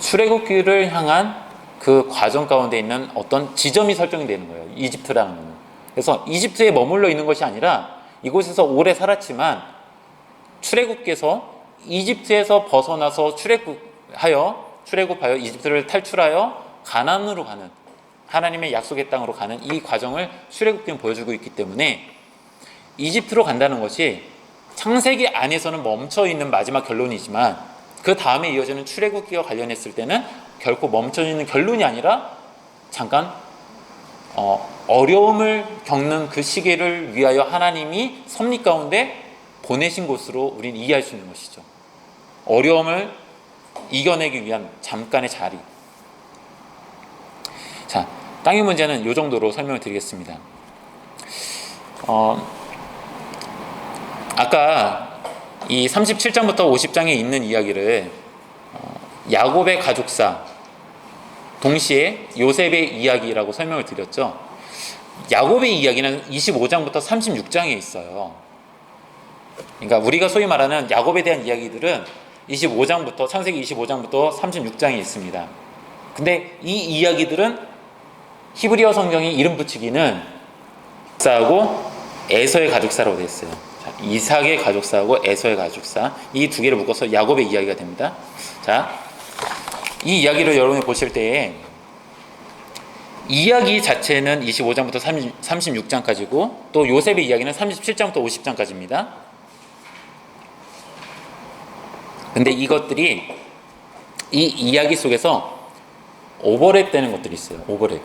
출애굽기를 향한 그 과정 가운데 있는 어떤 지점이 설정이 되는 거예요. 이집트라는 거는. 그래서 이집트에 머물러 있는 것이 아니라 이곳에서 오래 살았지만 출애굽께서 이집트에서 벗어나서 출애굽하여 이집트를 탈출하여 가나안으로 가는 하나님의 약속의 땅으로 가는 이 과정을 출애굽기는 보여주고 있기 때문에 이집트로 간다는 것이 창세기 안에서는 멈춰 있는 마지막 결론이지만 그 다음에 이어지는 출애굽기와 관련했을 때는 결코 멈춰 있는 결론이 아니라 잠깐 어려움을 겪는 그 시기를 위하여 하나님이 섭리 가운데 보내신 곳으로 우리는 이해할 수 있는 것이죠. 어려움을 이겨내기 위한 잠깐의 자리. 자, 땅의 문제는 이 정도로 설명을 드리겠습니다. 아까 이 37장부터 50장에 있는 이야기를 야곱의 가족사, 동시에 요셉의 이야기라고 설명을 드렸죠. 야곱의 이야기는 25장부터 36장에 있어요. 그러니까 우리가 소위 말하는 야곱에 대한 이야기들은 25장부터 창세기 25장부터 36장에 있습니다. 근데 이 이야기들은 히브리어 성경이 이름 붙이기는 가족사하고 에서의 가족사라고 되어 있어요. 자, 이삭의 가족사하고 에서의 가족사, 이 두 개를 묶어서 야곱의 이야기가 됩니다. 자, 이 이야기를 여러분이 보실 때에 이야기 자체는 25장부터 36장까지고 또 요셉의 이야기는 37장부터 50장까지입니다. 근데 이것들이 이 이야기 속에서 오버랩 되는 것들이 있어요. 오버랩.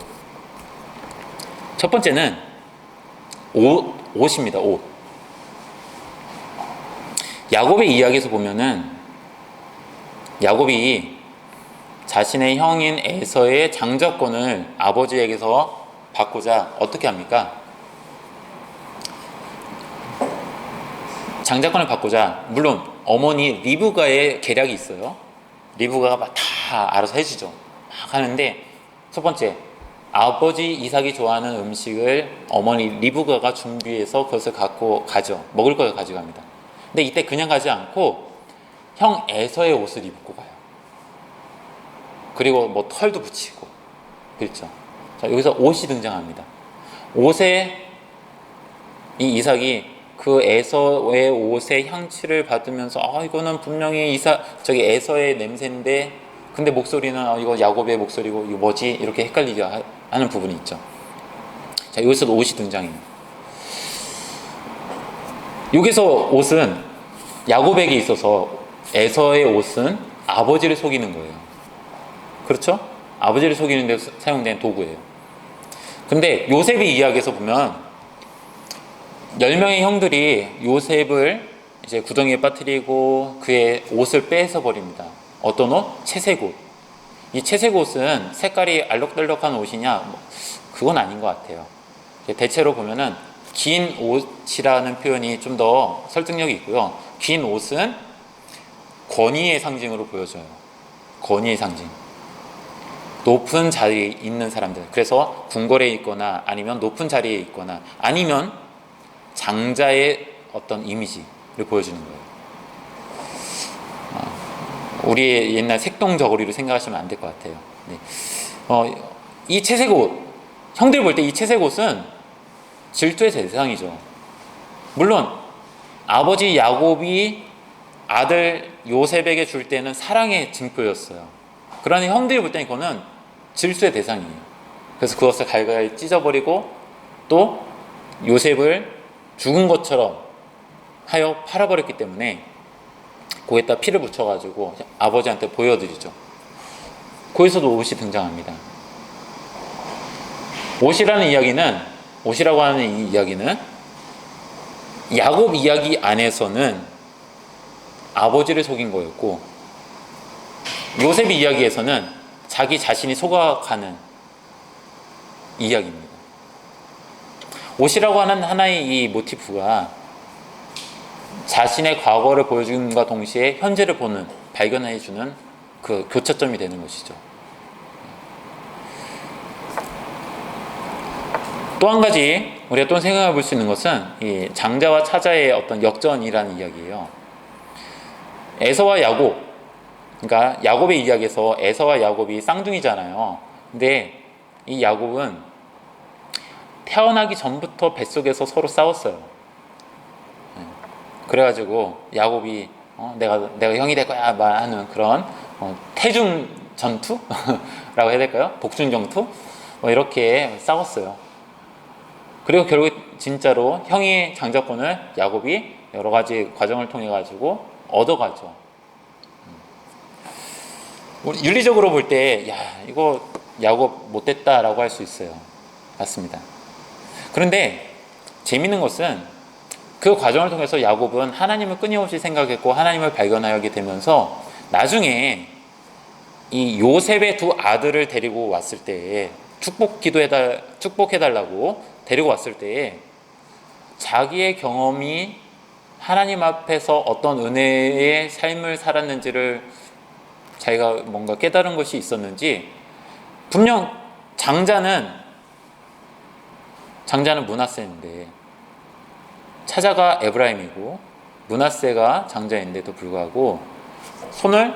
첫 번째는 옷입니다. 옷. 야곱의 이야기에서 보면은 야곱이 자신의 형인 에서의 장자권을 아버지에게서 받고자 어떻게 합니까? 장자권을 받고자, 물론 어머니 리브가의 계략이 있어요. 리브가가 막 다 알아서 해주죠. 막 하는데, 첫 번째, 아버지 이삭이 좋아하는 음식을 어머니 리브가가 준비해서 그것을 갖고 가죠. 먹을 걸 가져갑니다. 근데 이때 그냥 가지 않고 형 에서의 옷을 입고 가요. 그리고 뭐 털도 붙이고, 그렇죠. 자, 여기서 옷이 등장합니다. 옷에 이 이삭이 그 에서의 옷의 향취를 받으면서 이거는 분명히 에서의 냄새인데, 근데 목소리는 이거 야곱의 목소리고 이거 뭐지? 이렇게 헷갈리게 하는 부분이 있죠. 자, 여기서도 옷이 등장해요. 여기서 옷은 야곱에게 있어서 에서의 옷은 아버지를 속이는 거예요. 그렇죠? 아버지를 속이는 데 사용된 도구예요. 근데 요셉의 이야기에서 보면 10명의 형들이 요셉을 이제 구덩이에 빠뜨리고 그의 옷을 빼서 버립니다. 어떤 옷? 채색 옷. 이 채색 옷은 색깔이 알록달록한 옷이냐? 그건 아닌 것 같아요. 대체로 보면은 긴 옷이라는 표현이 좀 더 설득력이 있고요. 긴 옷은 권위의 상징으로 보여져요. 권위의 상징. 높은 자리에 있는 사람들. 그래서 궁궐에 있거나 아니면 높은 자리에 있거나 아니면 장자의 어떤 이미지를 보여주는 거예요. 우리의 옛날 색동저고리로 생각하시면 안 될 것 같아요. 네. 이 채색 옷, 형들 볼 때 이 채색 옷은 질투의 대상이죠. 물론 아버지 야곱이 아들 요셉에게 줄 때는 사랑의 징표였어요. 그러나 형들이 볼 때는 이거는 질투의 대상이에요. 그래서 그것을 갈갈 찢어버리고 또 요셉을 죽은 것처럼 하여 팔아버렸기 때문에 거기에다 피를 묻혀가지고 아버지한테 보여드리죠. 거기서도 옷이 등장합니다. 옷이라고 하는 이 이야기는 야곱 이야기 안에서는 아버지를 속인 거였고, 요셉 이야기에서는 자기 자신이 속아가는 이야기입니다. 옷이라고 하는 하나의 이 모티프가 자신의 과거를 보여줌과 동시에 현재를 보는, 발견해주는 그 교차점이 되는 것이죠. 또 한 가지 우리가 또 생각해 볼 수 있는 것은 이 장자와 차자의 어떤 역전이라는 이야기예요. 에서와 야곱, 그러니까 야곱의 이야기에서 에서와 야곱이 쌍둥이잖아요. 근데 이 야곱은 태어나기 전부터 뱃속에서 서로 싸웠어요. 그래가지고 야곱이 내가 형이 될 거야 하는 그런 태중 전투라고 해야 될까요? 복중 전투? 뭐 이렇게 싸웠어요. 그리고 결국 진짜로 형이 장자권을 야곱이 여러 가지 과정을 통해 가지고 얻어가죠. 윤리적으로 볼 때, 야, 이거 야곱 못됐다라고 할 수 있어요. 맞습니다. 그런데 재밌는 것은 그 과정을 통해서 야곱은 하나님을 끊임없이 생각했고 하나님을 발견하게 되면서 나중에 이 요셉의 두 아들을 데리고 왔을 때에 축복해달라고 데리고 왔을 때에 자기의 경험이 하나님 앞에서 어떤 은혜의 삶을 살았는지를 자기가 뭔가 깨달은 것이 있었는지, 분명 장자는 므낫세인데 차자가 에브라임이고 므낫세가 장자인데도 불구하고 손을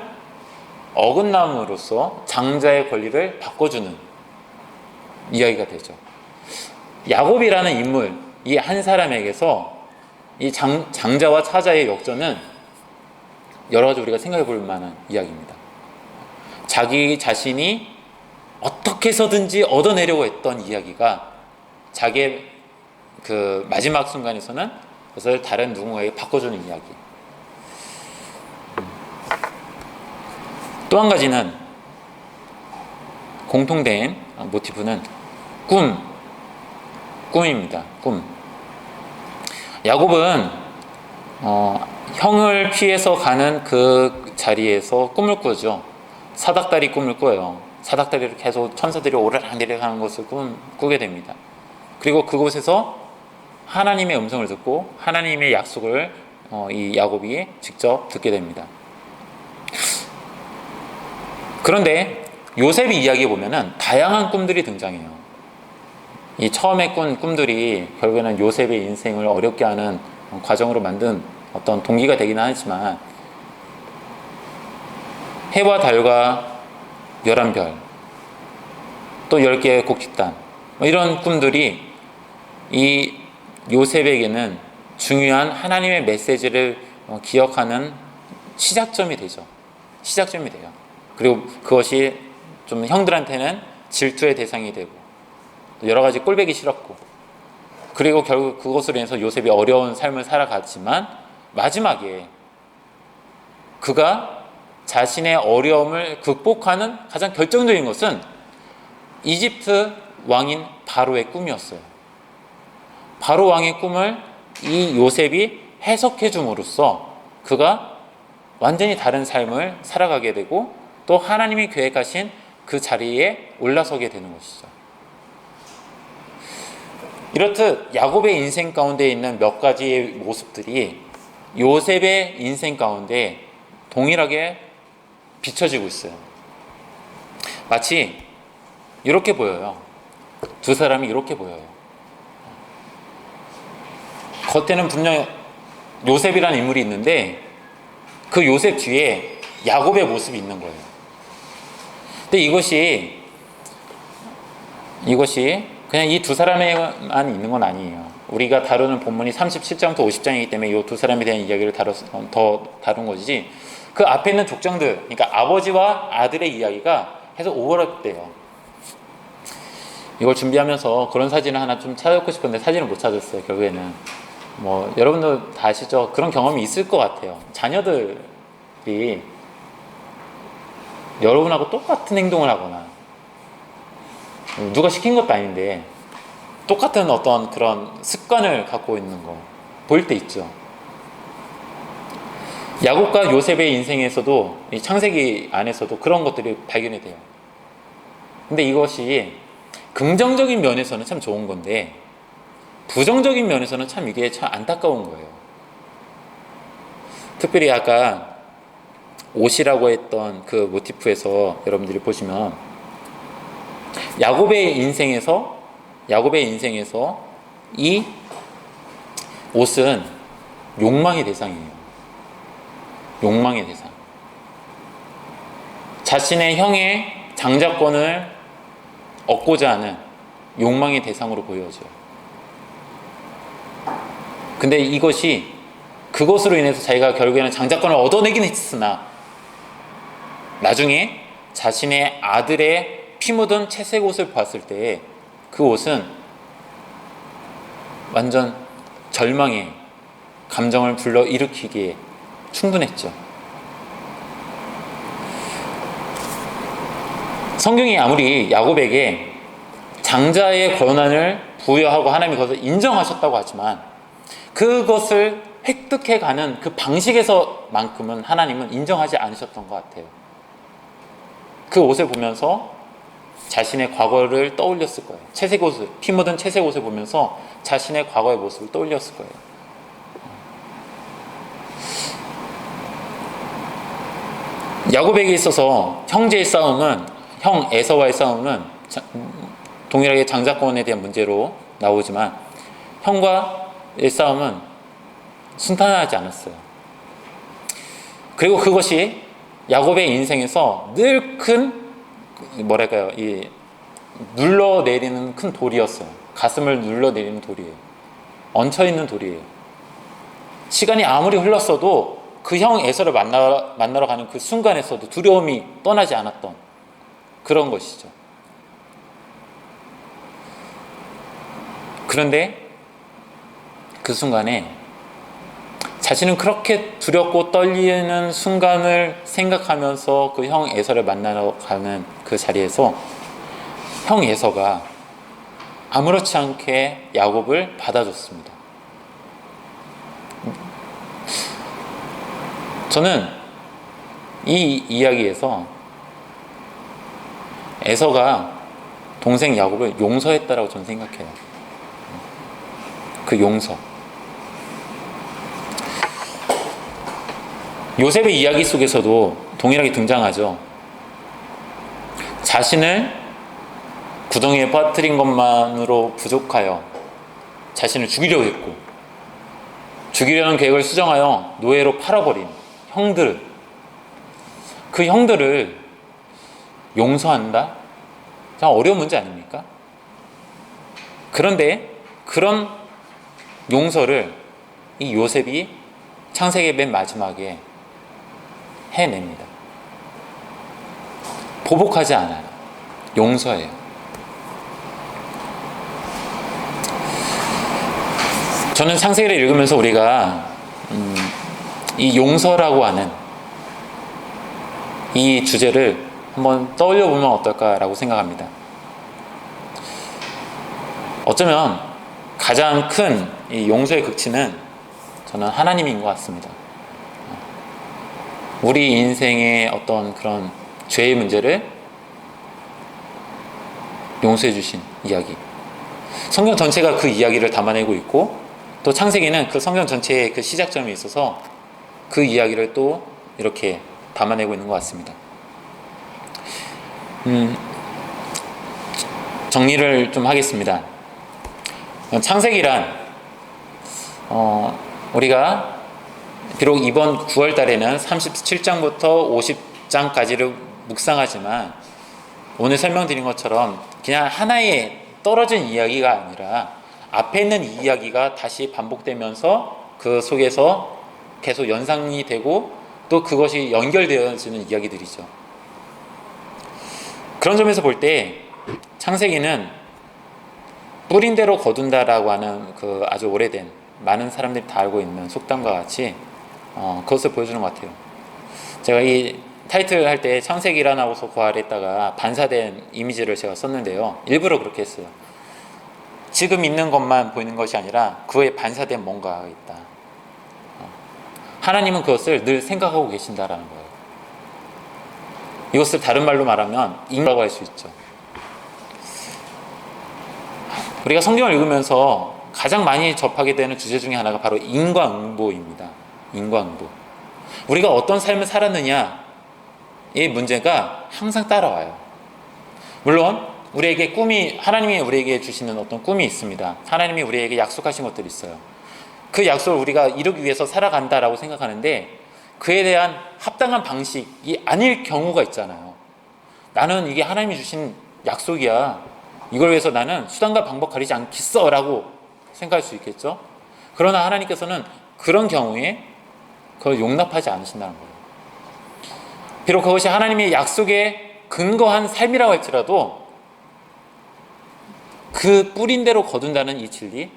어긋남으로써 장자의 권리를 바꿔주는 이야기가 되죠. 야곱이라는 인물, 이 한 사람에게서 이 장자와 차자의 역전은 여러 가지 우리가 생각해 볼 만한 이야기입니다. 자기 자신이 어떻게 해서든지 얻어내려고 했던 이야기가 자기의 그 마지막 순간에서는 그것을 다른 누군가에게 바꿔주는 이야기. 또 한 가지는 공통된 모티브는 꿈입니다. 꿈. 야곱은 형을 피해서 가는 그 자리에서 꿈을 꾸죠. 사닥다리 꿈을 꿔요. 사닥다리를 계속 천사들이 오르락내리락 하는 것을 꾸게 됩니다. 그리고 그곳에서 하나님의 음성을 듣고 하나님의 약속을 이 야곱이 직접 듣게 됩니다. 그런데 요셉이 이야기해 보면은 다양한 꿈들이 등장해요. 이 처음에 꾼 꿈들이 결국에는 요셉의 인생을 어렵게 하는 과정으로 만든 어떤 동기가 되기는 하지만, 해와 달과 11별, 또 10개의 곡식단, 이런 꿈들이 이 요셉에게는 중요한 하나님의 메시지를 기억하는 시작점이 되죠. 시작점이 돼요. 그리고 그것이 좀 형들한테는 질투의 대상이 되고 여러 가지 꼴보기 싫었고, 그리고 결국 그것으로 인해서 요셉이 어려운 삶을 살아갔지만 마지막에 그가 자신의 어려움을 극복하는 가장 결정적인 것은 이집트 왕인 바로의 꿈이었어요. 바로 왕의 꿈을 이 요셉이 해석해 줌으로써 그가 완전히 다른 삶을 살아가게 되고 또 하나님이 계획하신 그 자리에 올라서게 되는 것이죠. 이렇듯 야곱의 인생 가운데 있는 몇 가지의 모습들이 요셉의 인생 가운데 동일하게 비춰지고 있어요. 마치 이렇게 보여요. 두 사람이 이렇게 보여요. 겉에는 분명 요셉이라는 인물이 있는데 그 요셉 뒤에 야곱의 모습이 있는 거예요. 근데 이것이 그냥 이 두 사람에만 있는 건 아니에요. 우리가 다루는 본문이 37장부터 50장이기 때문에 이 두 사람에 대한 이야기를 더 다룬 것이지, 그 앞에 있는 족장들, 그러니까 아버지와 아들의 이야기가 계속 오버랩돼요. 이걸 준비하면서 그런 사진을 하나 좀 찾고 싶었는데 사진을 못 찾았어요. 결국에는 여러분도 다 아시죠? 그런 경험이 있을 것 같아요. 자녀들이 여러분하고 똑같은 행동을 하거나 누가 시킨 것도 아닌데 똑같은 어떤 그런 습관을 갖고 있는 거 보일 때 있죠. 야곱과 요셉의 인생에서도, 이 창세기 안에서도 그런 것들이 발견이 돼요. 근데 이것이 긍정적인 면에서는 참 좋은 건데 부정적인 면에서는 참 이게 참 안타까운 거예요. 특별히 아까 옷이라고 했던 그 모티프에서 여러분들이 보시면 야곱의 인생에서 이 옷은 욕망의 대상이에요. 욕망의 대상. 자신의 형의 장자권을 얻고자 하는 욕망의 대상으로 보여져요. 근데 이것이 그것으로 인해서 자기가 결국에는 장자권을 얻어내긴 했으나 나중에 자신의 아들의 피 묻은 채색 옷을 봤을 때 그 옷은 완전 절망의 감정을 불러일으키기에 충분했죠. 성경이 아무리 야곱에게 장자의 권한을 부여하고 하나님이 그것을 인정하셨다고 하지만 그것을 획득해가는 그 방식에서만큼은 하나님은 인정하지 않으셨던 것 같아요. 그 옷을 보면서 자신의 과거를 떠올렸을 거예요. 채색 옷을, 피 묻은 채색 옷을 보면서 자신의 과거의 모습을 떠올렸을 거예요. 야곱에게 있어서 형제의 싸움은, 형 에서와의 싸움은 동일하게 장자권에 대한 문제로 나오지만 형과의 싸움은 순탄하지 않았어요. 그리고 그것이 야곱의 인생에서 늘 큰 뭐랄까요, 이 눌러내리는 큰 돌이었어요. 가슴을 눌러내리는 돌이에요. 얹혀있는 돌이에요. 시간이 아무리 흘렀어도 그 형 에서를 만나러 가는 그 순간에서도 두려움이 떠나지 않았던 그런 것이죠. 그런데 그 순간에 자신은 그렇게 두렵고 떨리는 순간을 생각하면서 그 형 에서를 만나러 가는 그 자리에서 형 에서가 아무렇지 않게 야곱을 받아줬습니다. 저는 이 이야기에서 에서가 동생 야곱을 용서했다라고 저는 생각해요. 그 용서. 요셉의 이야기 속에서도 동일하게 등장하죠. 자신을 구덩이에 빠뜨린 것만으로 부족하여 자신을 죽이려고 했고, 죽이려는 계획을 수정하여 노예로 팔아버린 형들, 그 형들을 용서한다? 참 어려운 문제 아닙니까? 그런데 그런 용서를 이 요셉이 창세기 맨 마지막에 해냅니다. 보복하지 않아요. 용서해요. 저는 창세기를 읽으면서 우리가 이 용서라고 하는 이 주제를 한번 떠올려 보면 어떨까라고 생각합니다. 어쩌면 가장 큰 이 용서의 극치는 저는 하나님인 것 같습니다. 우리 인생의 어떤 그런 죄의 문제를 용서해 주신 이야기, 성경 전체가 그 이야기를 담아내고 있고, 또 창세기는 그 성경 전체의 그 시작점이 있어서 그 이야기를 또 이렇게 담아내고 있는 것 같습니다. 정리를 좀 하겠습니다. 창세기란 우리가 비록 이번 9월 달에는 37장부터 50장까지를 묵상하지만 오늘 설명드린 것처럼 그냥 하나의 떨어진 이야기가 아니라 앞에 있는 이야기가 다시 반복되면서 그 속에서 계속 연상이 되고 또 그것이 연결되어지는 이야기들이죠. 그런 점에서 볼 때 창세기는 뿌린 대로 거둔다라고 하는 그 아주 오래된, 많은 사람들이 다 알고 있는 속담과 같이 그것을 보여주는 것 같아요. 제가 이 타이틀 할 때 창세기란하고서 그 아래에다가 반사된 이미지를 제가 썼는데요, 일부러 그렇게 했어요. 지금 있는 것만 보이는 것이 아니라 그에 반사된 뭔가가 있다. 하나님은 그것을 늘 생각하고 계신다라는 거예요. 이것을 다른 말로 말하면 인과라고 할 수 있죠. 우리가 성경을 읽으면서 가장 많이 접하게 되는 주제 중에 하나가 바로 인과응보입니다. 인과응보. 우리가 어떤 삶을 살았느냐의 문제가 항상 따라와요. 물론 우리에게 하나님이 우리에게 주시는 어떤 꿈이 있습니다. 하나님이 우리에게 약속하신 것들이 있어요. 그 약속을 우리가 이루기 위해서 살아간다라고 생각하는데 그에 대한 합당한 방식이 아닐 경우가 있잖아요. 나는 이게 하나님이 주신 약속이야, 이걸 위해서 나는 수단과 방법 가리지 않겠어 라고 생각할 수 있겠죠. 그러나 하나님께서는 그런 경우에 그걸 용납하지 않으신다는 거예요. 비록 그것이 하나님의 약속에 근거한 삶이라고 할지라도 그 뿌린 대로 거둔다는 이 진리,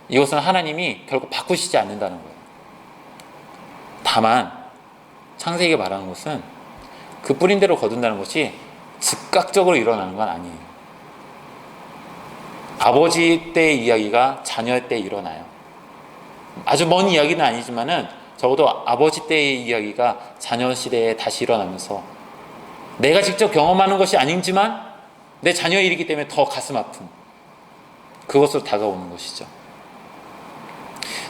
이것은 하나님이 결국 바꾸시지 않는다는 거예요. 다만 창세기가 말하는 것은 그 뿌린 대로 거둔다는 것이 즉각적으로 일어나는 건 아니에요. 아버지 때의 이야기가 자녀 때 일어나요. 아주 먼 이야기는 아니지만은 적어도 아버지 때의 이야기가 자녀 시대에 다시 일어나면서 내가 직접 경험하는 것이 아니지만 내 자녀의 일이기 때문에 더 가슴 아픈 그것으로 다가오는 것이죠.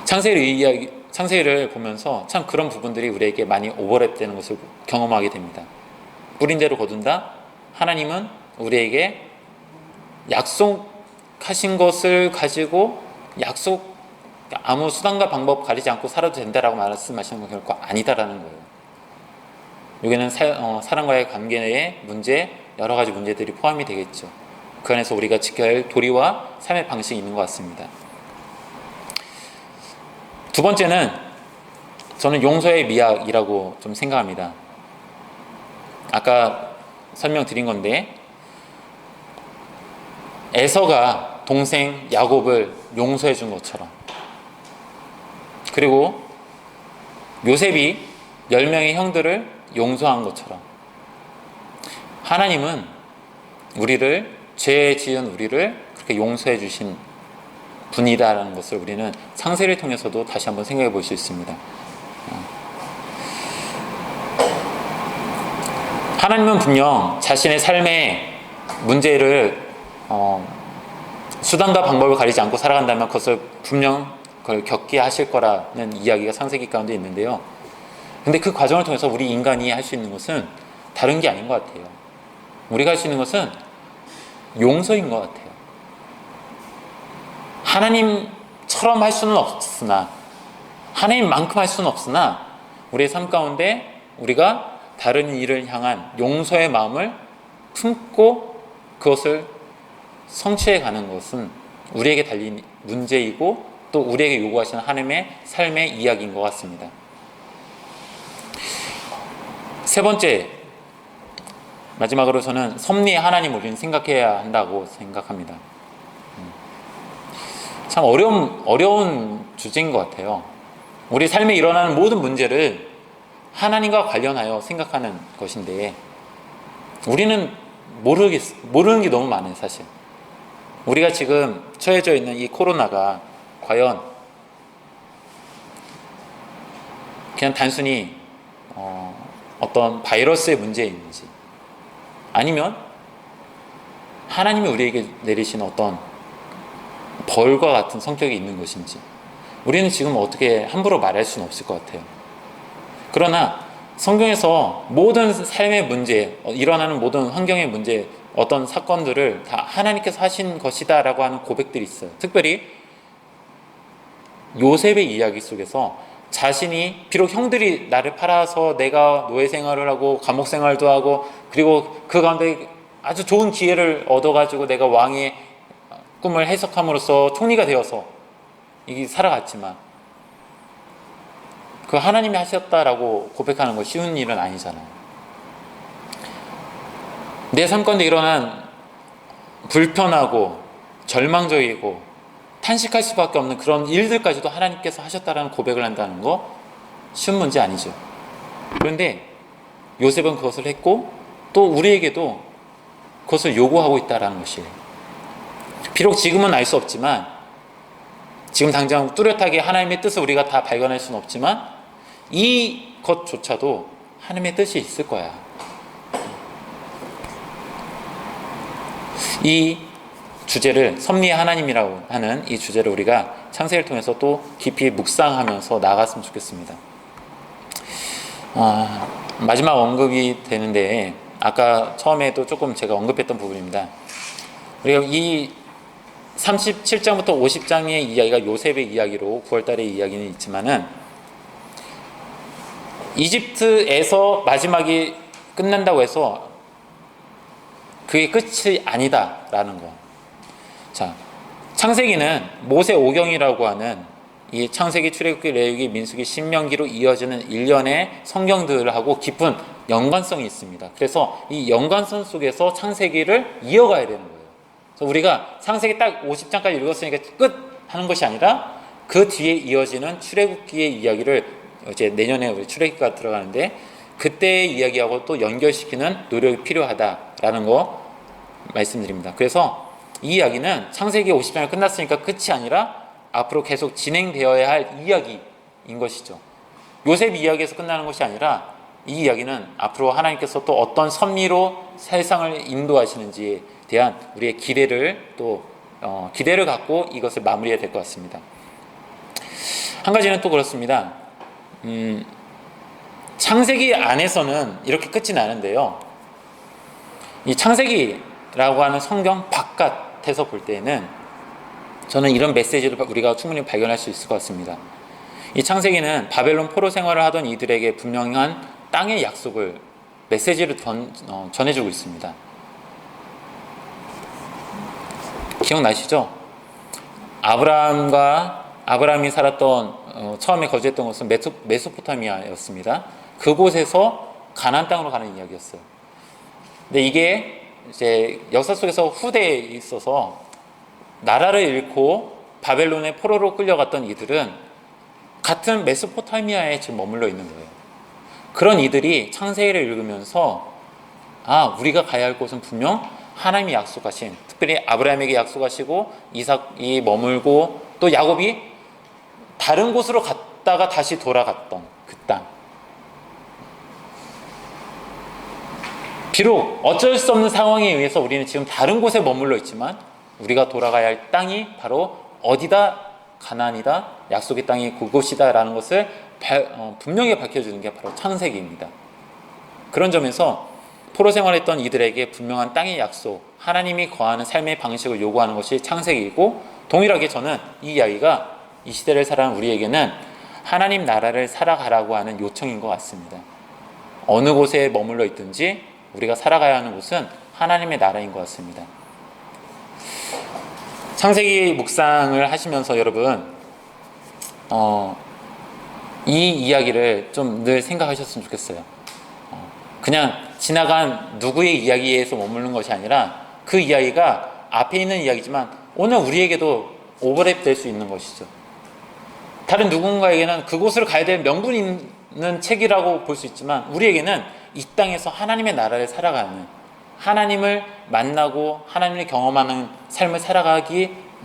창세기를 보면서 참 그런 부분들이 우리에게 많이 오버랩되는 것을 경험하게 됩니다. 뿌린 대로 거둔다. 하나님은 우리에게 약속하신 것을 가지고 아무 수단과 방법 가리지 않고 살아도 된다라고 말씀하시는 건 결코 아니다라는 거예요. 여기는 사람과의 관계의 문제, 여러 가지 문제들이 포함이 되겠죠. 그 안에서 우리가 지켜야 할 도리와 삶의 방식이 있는 것 같습니다. 두 번째는 저는 용서의 미학이라고 좀 생각합니다. 아까 설명드린 건데, 에서가 동생 야곱을 용서해 준 것처럼, 그리고 요셉이 10명의 형들을 용서한 것처럼, 하나님은 죄 지은 우리를 그렇게 용서해 주신 분이다라는 것을 우리는 창세를 통해서도 다시 한번 생각해 볼 수 있습니다. 하나님은 분명 자신의 삶의 문제를 수단과 방법을 가리지 않고 살아간다면 그것을 분명 그걸 겪게 하실 거라는 이야기가 창세기 가운데 있는데요. 근데 그 과정을 통해서 우리 인간이 할 수 있는 것은 다른 게 아닌 것 같아요. 우리가 할 수 있는 것은 용서인 것 같아요. 하나님처럼 할 수는 없으나, 하나님만큼 할 수는 없으나, 우리의 삶 가운데 우리가 다른 이를 향한 용서의 마음을 품고 그것을 성취해 가는 것은 우리에게 달린 문제이고 또 우리에게 요구하시는 하나님의 삶의 이야기인 것 같습니다. 세 번째, 마지막으로 저는 섭리의 하나님을 우리는 생각해야 한다고 생각합니다. 참 어려운 주제인 것 같아요. 우리 삶에 일어나는 모든 문제를 하나님과 관련하여 생각하는 것인데 우리는 모르는 게 너무 많아요, 사실. 우리가 지금 처해져 있는 이 코로나가 과연 그냥 단순히 어떤 바이러스의 문제인지, 아니면 하나님이 우리에게 내리신 어떤 벌과 같은 성격이 있는 것인지, 우리는 지금 어떻게 함부로 말할 수는 없을 것 같아요. 그러나 성경에서 모든 삶의 문제, 일어나는 모든 환경의 문제, 어떤 사건들을 다 하나님께서 하신 것이다 라고 하는 고백들이 있어요. 특별히 요셉의 이야기 속에서 자신이 비록 형들이 나를 팔아서 내가 노예 생활을 하고 감옥 생활도 하고, 그리고 그 가운데 아주 좋은 기회를 얻어가지고 내가 왕의 꿈을 해석함으로써 총리가 되어서 이게 살아갔지만, 그 하나님이 하셨다라고 고백하는 거 쉬운 일은 아니잖아요. 내 삶 가운데 일어난 불편하고 절망적이고 탄식할 수밖에 없는 그런 일들까지도 하나님께서 하셨다라는 고백을 한다는 거 쉬운 문제 아니죠. 그런데 요셉은 그것을 했고 또 우리에게도 그것을 요구하고 있다라는 것이에요. 비록 지금은 알 수 없지만, 지금 당장 뚜렷하게 하나님의 뜻을 우리가 다 발견할 수는 없지만 이것조차도 하나님의 뜻이 있을 거야. 이 주제를, 섭리의 하나님이라고 하는 이 주제를 우리가 창세기를 통해서 또 깊이 묵상하면서 나아갔으면 좋겠습니다. 마지막 언급이 되는데, 아까 처음에도 조금 제가 언급했던 부분입니다. 우리가 이 37장부터 50장의 이야기가 요셉의 이야기로 9월달의 이야기는 있지만은, 이집트에서 마지막이 끝난다고 해서 그게 끝이 아니다라는 거. 자, 창세기는 모세 오경이라고 하는 이 창세기, 출애굽기, 레위기, 민수기, 신명기로 이어지는 일련의 성경들하고 깊은 연관성이 있습니다. 그래서 이 연관성 속에서 창세기를 이어가야 되는 거예요. 그래서 우리가 창세기 딱 50장까지 읽었으니까 끝 하는 것이 아니라 그 뒤에 이어지는 출애굽기의 이야기를 이제 내년에 우리 출애굽기가 들어가는데 그때의 이야기하고 또 연결시키는 노력이 필요하다라는 거 말씀드립니다. 그래서 이 이야기는 창세기 50장이 끝났으니까 끝이 아니라 앞으로 계속 진행되어야 할 이야기인 것이죠. 요셉 이야기에서 끝나는 것이 아니라 이 이야기는 앞으로 하나님께서 또 어떤 섭리로 세상을 인도하시는지에 대한 우리의 기대를 또 기대를 갖고 이것을 마무리해야 될 것 같습니다. 한 가지는 또 그렇습니다. 창세기 안에서는 이렇게 끝이 나는데요. 이 창세기라고 하는 성경 바깥에서 볼 때에는 저는 이런 메시지를 우리가 충분히 발견할 수 있을 것 같습니다. 이 창세기는 바벨론 포로 생활을 하던 이들에게 분명한 땅의 약속을 메시지를 전해주고 있습니다. 기억나시죠? 아브라함이 살았던 처음에 거주했던 곳은 메소포타미아였습니다. 그곳에서 가나안 땅으로 가는 이야기였어요. 근데 이게 이제 역사 속에서 후대에 있어서 나라를 잃고 바벨론의 포로로 끌려갔던 이들은 같은 메소포타미아에 지금 머물러 있는 거예요. 그런 이들이 창세기를 읽으면서 우리가 가야 할 곳은 분명 하나님이 약속하신, 특별히 아브라함에게 약속하시고 이삭이 머물고 또 야곱이 다른 곳으로 갔다가 다시 돌아갔던 그 땅. 비록 어쩔 수 없는 상황에 의해서 우리는 지금 다른 곳에 머물러 있지만 우리가 돌아가야 할 땅이 바로 어디다? 가나안이다, 약속의 땅이 그곳이다 라는 것을 분명히 밝혀주는 게 바로 창세기입니다. 그런 점에서 포로 생활했던 이들에게 분명한 땅의 약속, 하나님이 거하는 삶의 방식을 요구하는 것이 창세기이고, 동일하게 저는 이 이야기가 이 시대를 살아가는 우리에게는 하나님 나라를 살아가라고 하는 요청인 것 같습니다. 어느 곳에 머물러 있든지 우리가 살아가야 하는 곳은 하나님의 나라인 것 같습니다. 창세기 묵상을 하시면서 여러분 이 이야기를 좀 늘 생각하셨으면 좋겠어요. 그냥 지나간 누구의 이야기에서 머무는 것이 아니라 그 이야기가 앞에 있는 이야기지만 오늘 우리에게도 오버랩 될 수 있는 것이죠. 다른 누군가에게는 그곳으로 가야 될 명분이 있는 책이라고 볼 수 있지만 우리에게는 이 땅에서 하나님의 나라를 살아가는, 하나님을 만나고 하나님을 경험하는 삶을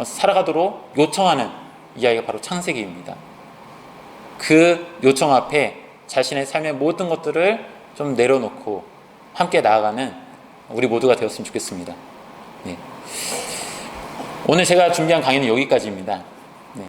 살아가도록 요청하는 이야기가 바로 창세기입니다. 그 요청 앞에 자신의 삶의 모든 것들을 좀 내려놓고 함께 나아가는 우리 모두가 되었으면 좋겠습니다. 네. 오늘 제가 준비한 강의는 여기까지입니다.